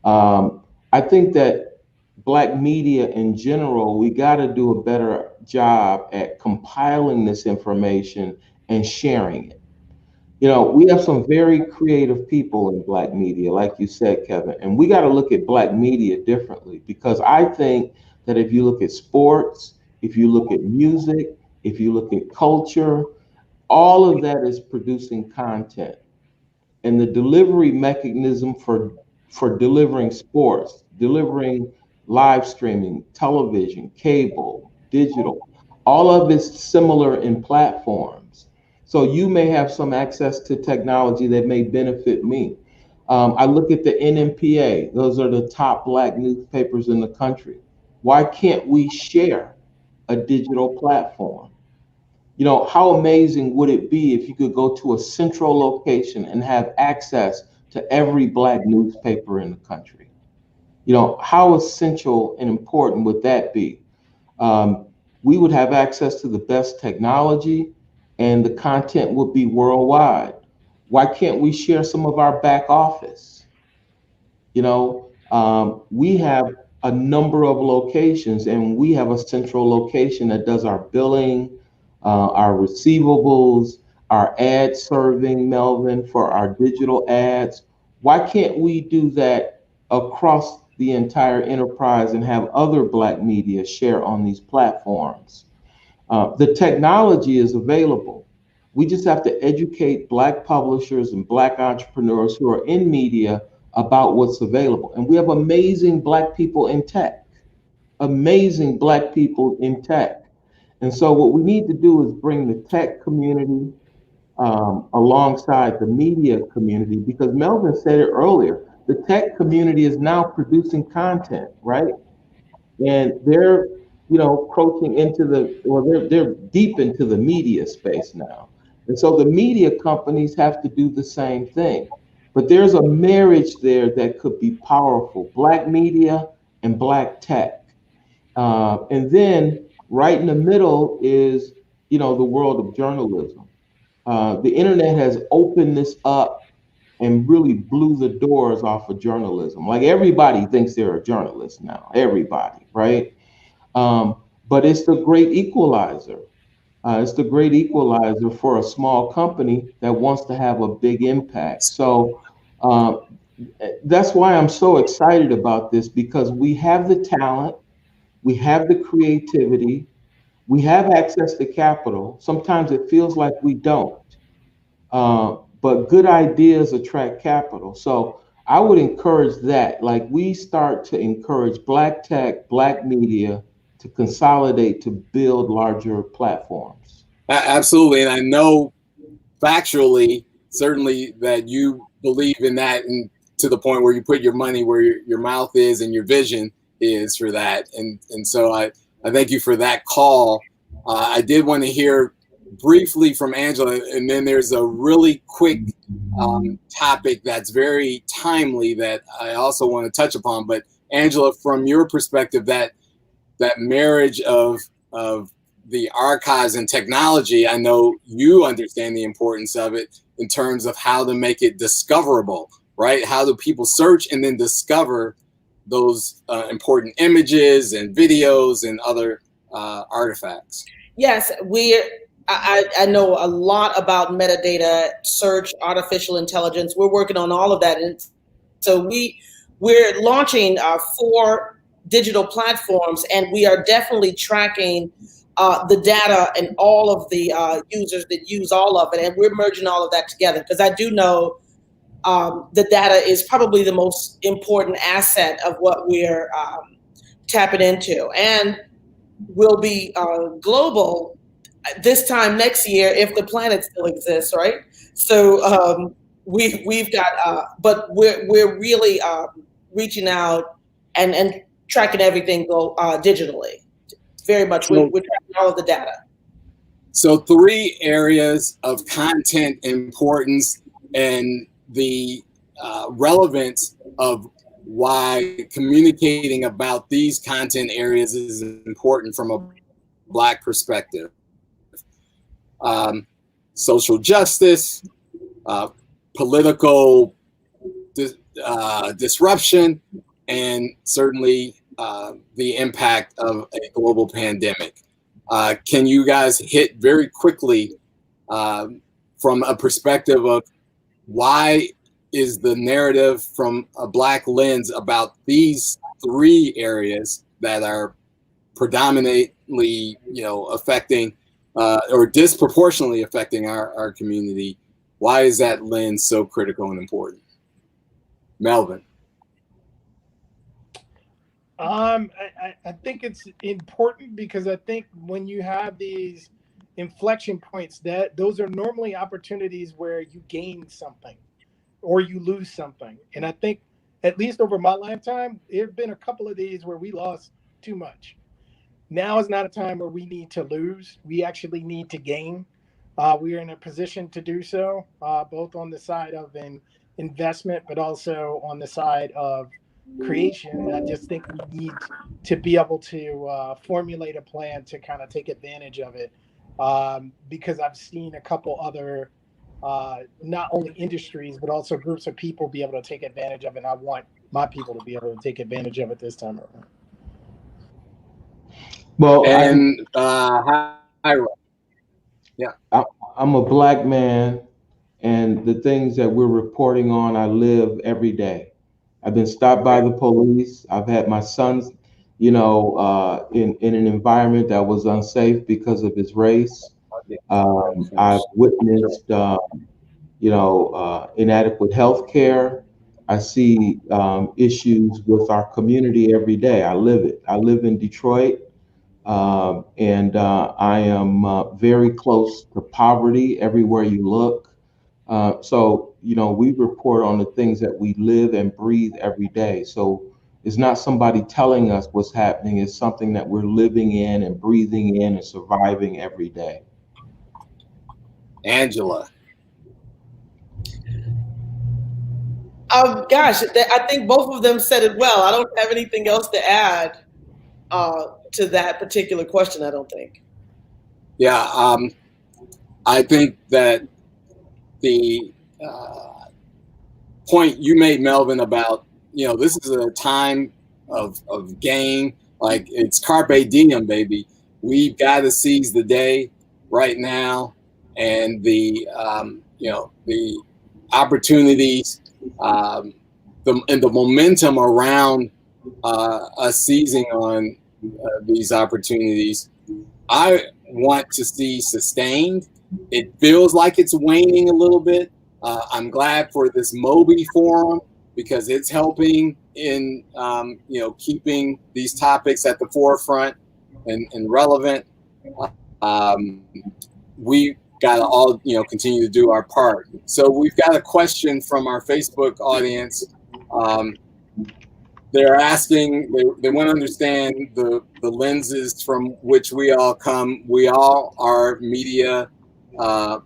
I think that Black media in general, we got to do a better job at compiling this information and sharing it. We have some very creative people in Black media, like you said, Kevin, and we got to look at Black media differently because I think that if you look at sports, if you look at music, if you look at culture, all of that is producing content. And the delivery mechanism for delivering sports, delivering live streaming, television, cable, digital, all of it's similar in platforms. So you may have some access to technology that may benefit me. I look at the NMPA; those are the top Black newspapers in the country. Why can't we share a digital platform? How amazing would it be if you could go to a central location and have access to every Black newspaper in the country? How essential and important would that be? We would have access to the best technology and the content would be worldwide. Why can't we share some of our back office? We have a number of locations and we have a central location that does our billing, our receivables, our ad serving, Melvin, for our digital ads. Why can't we do that across the entire enterprise and have other Black media share on these platforms? The technology is available. We just have to educate Black publishers and Black entrepreneurs who are in media about what's available. And we have amazing Black people in tech, amazing Black people in tech. And so what we need to do is bring the tech community alongside the media community, because Melvin said it earlier, the tech community is now producing content, right? And they're, approaching into they're deep into the media space now. And so the media companies have to do the same thing. But there's a marriage there that could be powerful, Black media and Black tech. And then right in the middle is, the world of journalism. The internet has opened this up and really blew the doors off of journalism. Like everybody thinks they're a journalist now, everybody, right? But it's the great equalizer. It's the great equalizer for a small company that wants to have a big impact. So that's why I'm so excited about this, because we have the talent, we have the creativity, we have access to capital. Sometimes it feels like we don't, but good ideas attract capital. So I would encourage that. Like we start to encourage Black tech, Black media to consolidate to build larger platforms. Absolutely. And I know factually, certainly, that you believe in that, and to the point where you put your money where your mouth is and your vision is for that. And so I thank you for that call. I did want to hear briefly from Angela, and then there's a really quick topic that's very timely that I also want to touch upon. But Angela, from your perspective, that marriage of the archives and technology, I know you understand the importance of it in terms of how to make it discoverable, right? How do people search and then discover those important images and videos and other artifacts? Yes, I know a lot about metadata, search, artificial intelligence. We're working on all of that. And so we're launching 4 digital platforms, and we are definitely tracking the data and all of the users that use all of it. And we're merging all of that together, because I do know the data is probably the most important asset of what we're tapping into. And will be global this time next year if the planet still exists, right? So we've got, but we're really reaching out and tracking everything digitally. Very much, we're tracking all of the data. So 3 areas of content importance and the relevance of why communicating about these content areas is important from a Black perspective. Social justice, political disruption, and certainly the impact of a global pandemic. Can you guys hit very quickly from a perspective of why is the narrative from a Black lens about these 3 areas that are predominantly, affecting or disproportionately affecting our community? Why is that lens so critical and important? Melvin. I think it's important because I think when you have these inflection points, that those are normally opportunities where you gain something or you lose something. And I think at least over my lifetime, there have been a couple of these where we lost too much. Now is not a time where we need to lose. We actually need to gain. We are in a position to do so, both on the side of an investment, but also on the side of creation. And I just think we need to be able to formulate a plan to kind of take advantage of it, because I've seen a couple other not only industries but also groups of people be able to take advantage of it. And I want my people to be able to take advantage of it this time around. Well, and yeah, I'm a Black man, and the things that we're reporting on, I live every day. I've been stopped by the police. I've had my sons, in an environment that was unsafe because of his race. I've witnessed, inadequate health care. I see issues with our community every day. I live it. I live in Detroit, and I am very close to poverty everywhere you look. So, we report on the things that we live and breathe every day. So it's not somebody telling us what's happening. It's something that we're living in and breathing in and surviving every day. Angela. Gosh, I think both of them said it well. I don't have anything else to add to that particular question, I don't think. Yeah, I think that the point you made, Melvin, about, this is a time of gain. Like, it's carpe diem, baby. We've got to seize the day right now, and the the opportunities, and the momentum around us seizing on these opportunities, I want to see sustained. It feels like it's waning a little bit. I'm glad for this MOBE forum because it's helping in keeping these topics at the forefront and relevant. We got to all continue to do our part. So we've got a question from our Facebook audience. They're asking, they want to understand the lenses from which we all come. We all are media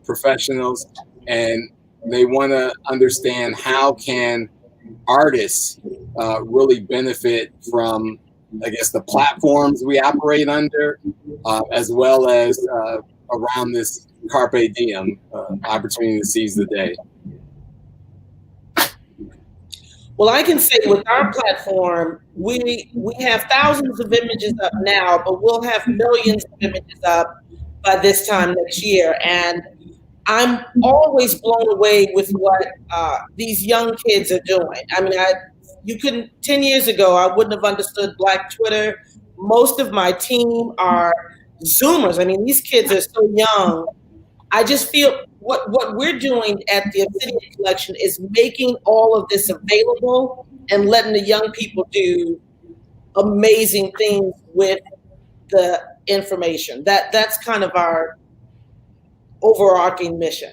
professionals, and they want to understand how can artists really benefit from, I guess, the platforms we operate under, as well as around this carpe diem opportunity to seize the day. Well, I can say with our platform, we have thousands of images up now, but we'll have millions of images up by this time next year. And I'm always blown away with what these young kids are doing. I mean, you couldn't, 10 years ago, I wouldn't have understood Black Twitter. Most of my team are Zoomers. I mean, these kids are so young. I just feel what we're doing at the Obsidian Collection is making all of this available and letting the young people do amazing things with the information. That's kind of our overarching mission.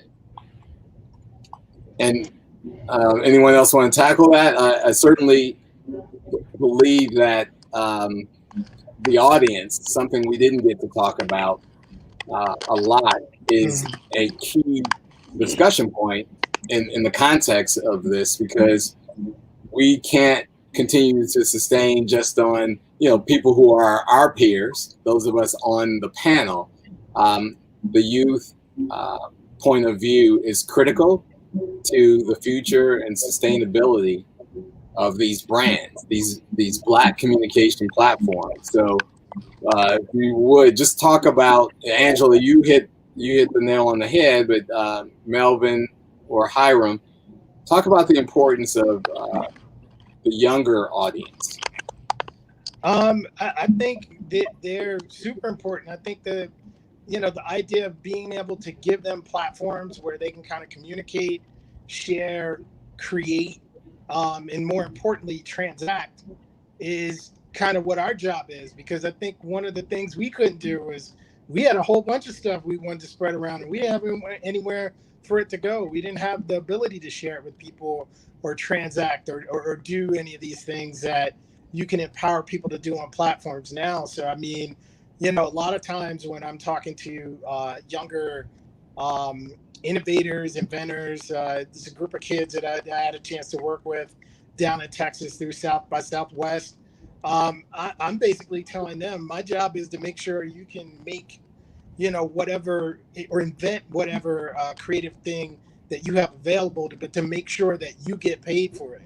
And anyone else want to tackle that? I certainly believe that the audience, something we didn't get to talk about a lot, is a key discussion point in the context of this, because we can't continue to sustain just on people who are our peers, those of us on the panel. The youth point of view is critical to the future and sustainability of these brands, these Black communication platforms. So if you would just talk about, Angela, you hit the nail on the head, but Melvin or Hiram, talk about the importance of the younger audience. I think they're super important. I think the idea of being able to give them platforms where they can kind of communicate, share, create, and more importantly, transact is kind of what our job is. Because I think one of the things we couldn't do was we had a whole bunch of stuff we wanted to spread around, and we haven't anywhere for it to go. We didn't have the ability to share it with people or transact or do any of these things that you can empower people to do on platforms now. So, I mean, a lot of times when I'm talking to younger innovators, inventors, there's a group of kids that I had a chance to work with down in Texas through South by Southwest. I'm basically telling them my job is to make sure you can make, whatever or invent whatever creative thing that you have available, but to make sure that you get paid for it.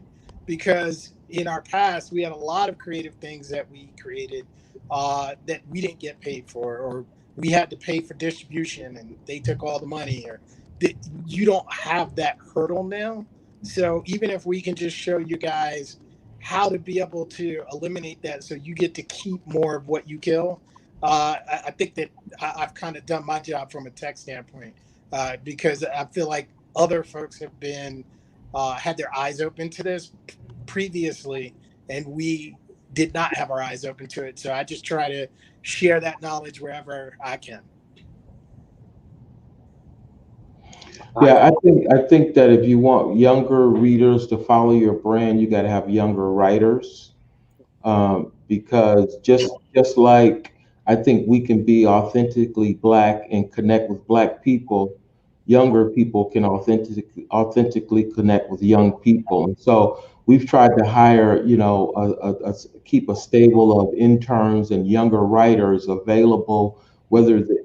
Because in our past, we had a lot of creative things that we created that we didn't get paid for, or we had to pay for distribution and they took all the money, or you don't have that hurdle now. So even if we can just show you guys how to be able to eliminate that so you get to keep more of what you kill, I think that I've kind of done my job from a tech standpoint, because I feel like other folks have been had their eyes open to this previously, and we did not have our eyes open to it. So I just try to share that knowledge wherever I can. Yeah, I think that if you want younger readers to follow your brand, you got to have younger writers, because just like I think we can be authentically Black and connect with Black people, younger people can authentically connect with young people. And so we've tried to hire, keep a stable of interns and younger writers available,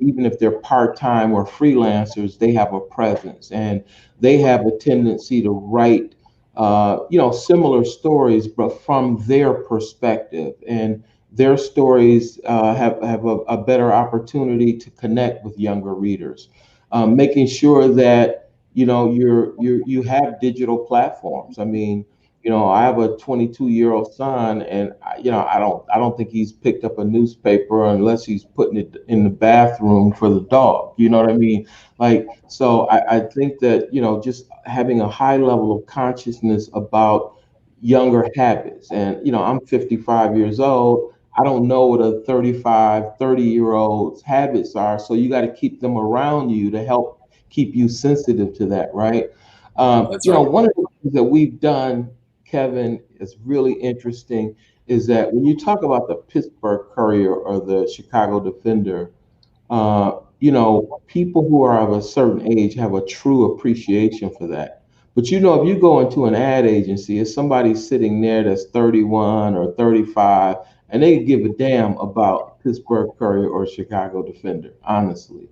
even if they're part-time or freelancers, they have a presence and they have a tendency to write similar stories, but from their perspective. And their stories have a better opportunity to connect with younger readers. Making sure that you have digital platforms. I mean, I have a 22-year-old son, and I don't think he's picked up a newspaper unless he's putting it in the bathroom for the dog. You know what I mean? Like, so I think that just having a high level of consciousness about younger habits. And I'm 55 years old. I don't know what a 35, 30-year-old's habits are. So you got to keep them around you to help keep you sensitive to that, right? That's right. One of the things that we've done, Kevin, is really interesting, is that when you talk about the Pittsburgh Courier or the Chicago Defender, people who are of a certain age have a true appreciation for that. But if you go into an ad agency, it's somebody sitting there that's 31 or 35, and they give a damn about Pittsburgh Courier or Chicago Defender, honestly.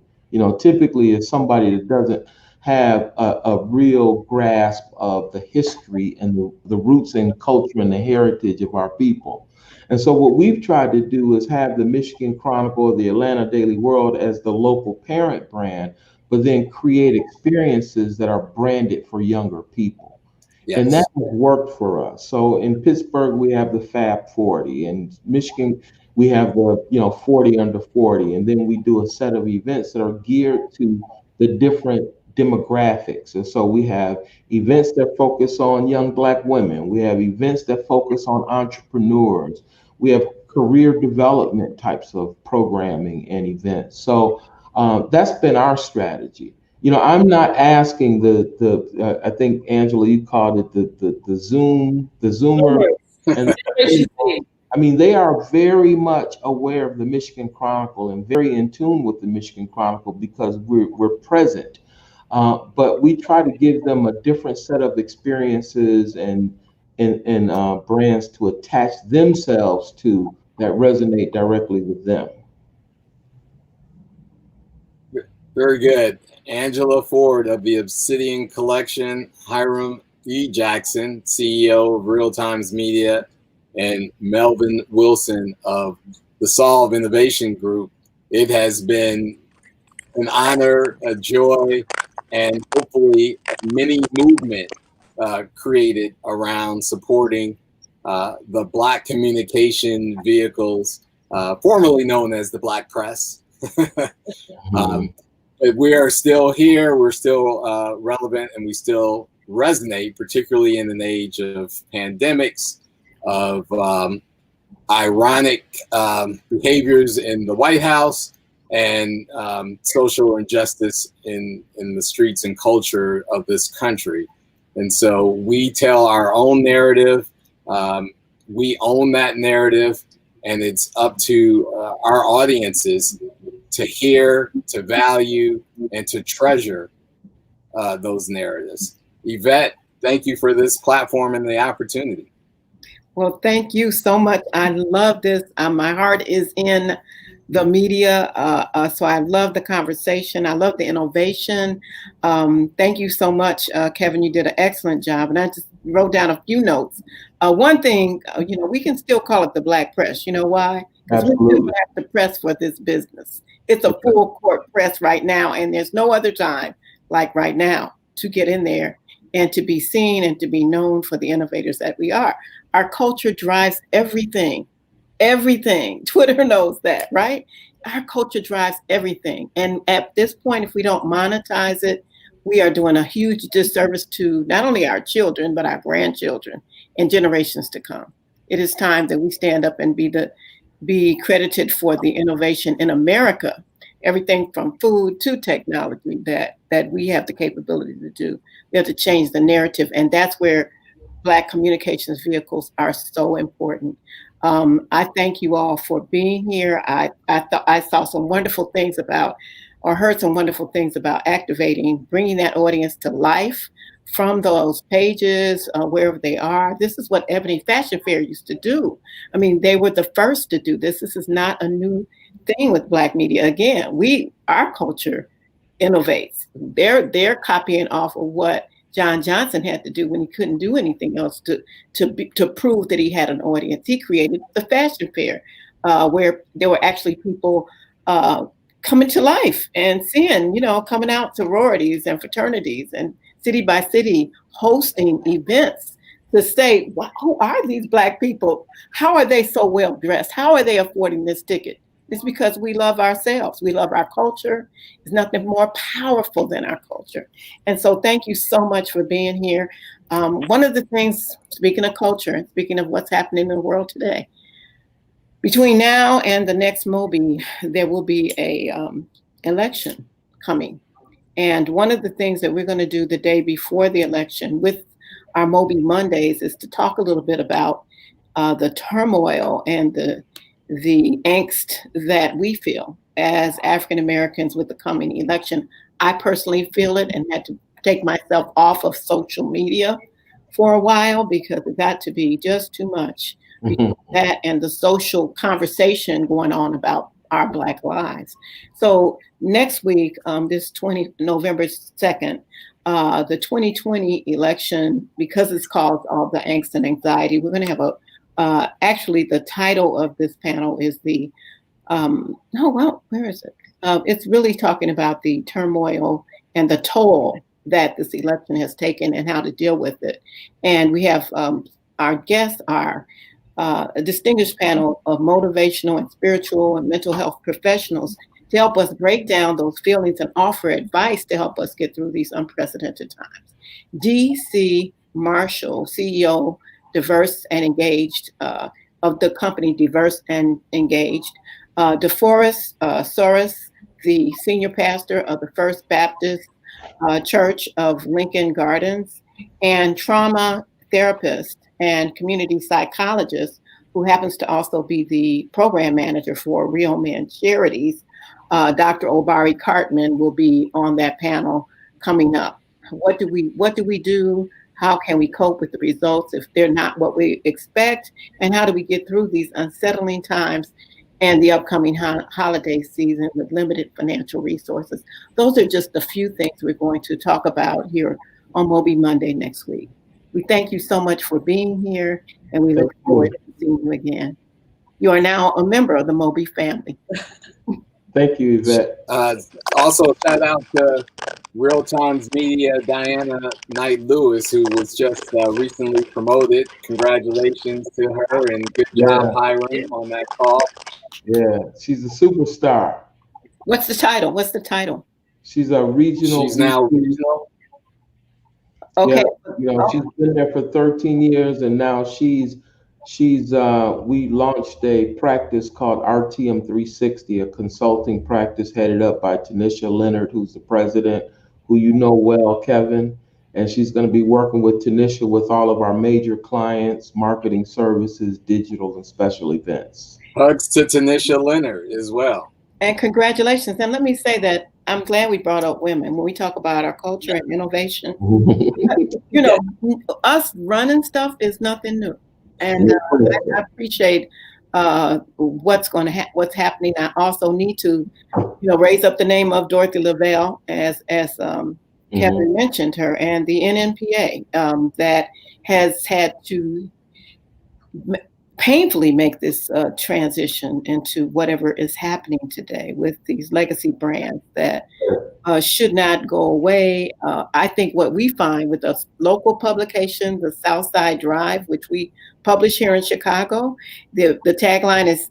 Typically it's somebody that doesn't have a real grasp of the history and the roots and culture and the heritage of our people. And so what we've tried to do is have the Michigan Chronicle or the Atlanta Daily World as the local parent brand, but then create experiences that are branded for younger people. Yes. And that has worked for us. So in Pittsburgh, we have the Fab 40. In Michigan, we have the 40 under 40. And then we do a set of events that are geared to the different demographics. And so we have events that focus on young Black women. We have events that focus on entrepreneurs. We have career development types of programming and events. So that's been our strategy. I'm not asking I think Angela, you called it the Zoomer. And I mean, they are very much aware of the Michigan Chronicle and very in tune with the Michigan Chronicle because we're present. But we try to give them a different set of experiences and brands to attach themselves to that resonate directly with them. Very good. Angela Ford of the Obsidian Collection, Hiram Jackson, CEO of Real Times Media, and Melvin Wilson of the Solve Innovation Group. It has been an honor, a joy, and hopefully a mini movement created around supporting the Black communication vehicles, formerly known as the Black Press. But we are still here, we're still relevant, and we still resonate, particularly in an age of pandemics, of ironic behaviors in the White House, and social injustice in the streets and culture of this country. And so we tell our own narrative, we own that narrative, and it's up to our audiences to hear, to value, and to treasure those narratives. Yvette, thank you for this platform and the opportunity. Well, thank you so much. I love this. My heart is in the media, so I love the conversation. I love the innovation. Thank you so much, Kevin. You did an excellent job, and I just wrote down a few notes. One thing, we can still call it the Black Press. You know why? Because we still have the press for this business. It's a full court press right now, and there's no other time like right now to get in there and to be seen and to be known for the innovators that we are. Our culture drives everything. Everything. Twitter knows that, right? Our culture drives everything. And at this point, if we don't monetize it, we are doing a huge disservice to not only our children, but our grandchildren and generations to come. It is time that we stand up and be credited for the innovation in America, everything from food to technology that we have the capability to do. We have to change the narrative. And that's where Black communications vehicles are so important. I thank you all for being here. I saw some wonderful things heard some wonderful things about activating, bringing that audience to life from those pages, wherever they are. This is what Ebony Fashion Fair used to do. I mean, they were the first to do this. This is not a new thing with Black media. Again, our culture innovates. They're copying off of what John Johnson had to do when he couldn't do anything else to prove that he had an audience. He created the fashion fair, where there were actually people coming to life and seeing, coming out sororities and fraternities and city by city hosting events to say, wow, who are these Black people? How are they so well dressed? How are they affording this ticket? It's because we love ourselves. We love our culture. There's nothing more powerful than our culture. And so thank you so much for being here. One of the things, speaking of culture, speaking of what's happening in the world today, between now and the next MOBE, there will be a election coming. And one of the things that we're going to do the day before the election with our MOBE Mondays is to talk a little bit about the turmoil and the angst that we feel as African Americans with the coming election. I personally feel it and had to take myself off of social media for a while because it got to be just too much. That and the social conversation going on about our Black lives. So next week, November 2nd, the 2020 election, because it's caused all the angst and anxiety, we're going to have actually the title of this panel is where is it? It's really talking about the turmoil and the toll that this election has taken and how to deal with it. And we have our guests are a distinguished panel of motivational and spiritual and mental health professionals to help us break down those feelings and offer advice to help us get through these unprecedented times. D.C. Marshall, CEO, Diverse and Engaged, of the company Diverse and Engaged, DeForest Soros, the senior pastor of the First Baptist Church of Lincoln Gardens, and trauma therapist and community psychologist, who happens to also be the program manager for Real Men Charities. Dr. Obari Cartman will be on that panel coming up. What do we do? How can we cope with the results if they're not what we expect? And how do we get through these unsettling times and the upcoming holiday season with limited financial resources? Those are just a few things we're going to talk about here on MOBE Monday next week. We thank you so much for being here, and we look forward to seeing you again. You are now a member of the MOBE family. Thank you, Yvette. Also, shout out to Real Times Media Diana Knight-Lewis, who was just recently promoted. Congratulations to her, and good job, Hiram, on that call. Yeah, she's a superstar. What's the title? She's a regional. She's now regional. Okay. Yeah, she's been there for 13 years, and now we launched a practice called RTM 360, a consulting practice headed up by Tanisha Leonard, who's the president, who you know well, Kevin. And she's going to be working with Tanisha with all of our major clients, marketing services, digital, and special events. Hugs to Tanisha Leonard as well. And congratulations. And let me say that I'm glad we brought up women when we talk about our culture and innovation. You know, us running stuff is nothing new. And I appreciate what's happening. I also need to, raise up the name of Dorothy Lavelle as Kevin mentioned her, and the NNPA that has had to painfully make this transition into whatever is happening today with these legacy brands that should not go away. I think what we find with the local publication, the Southside Drive, which we publish here in Chicago, the tagline is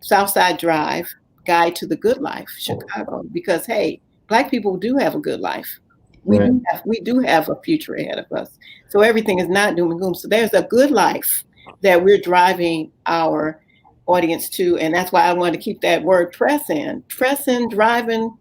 Southside Drive, Guide to the Good Life, Chicago, because, hey, Black people do have a good life. We do have a future ahead of us. So everything is not doom and gloom. So there's a good life that we're driving our audience to. And that's why I want to keep that word pressing, driving,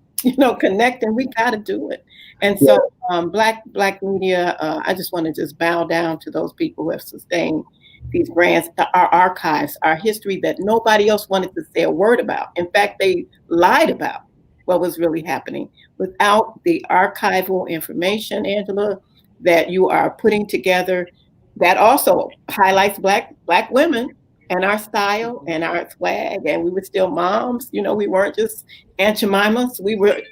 connecting. We got to do it. And so Black media, I just want to just bow down to those people who have sustained these brands, our archives, our history that nobody else wanted to say a word about. In fact, they lied about what was really happening. Without the archival information, Angela, that you are putting together, that also highlights Black women and our style and our swag, and we were still moms. We weren't just Aunt Jemimas.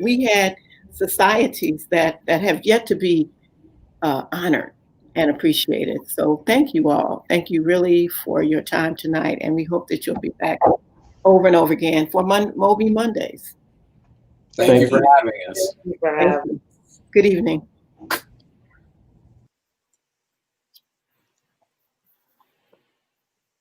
We had societies that have yet to be honored and appreciated. So thank you all. Thank you really for your time tonight, and we hope that you'll be back over and over again for MOBE Mondays. Thank you for having us. Thank you. Good evening.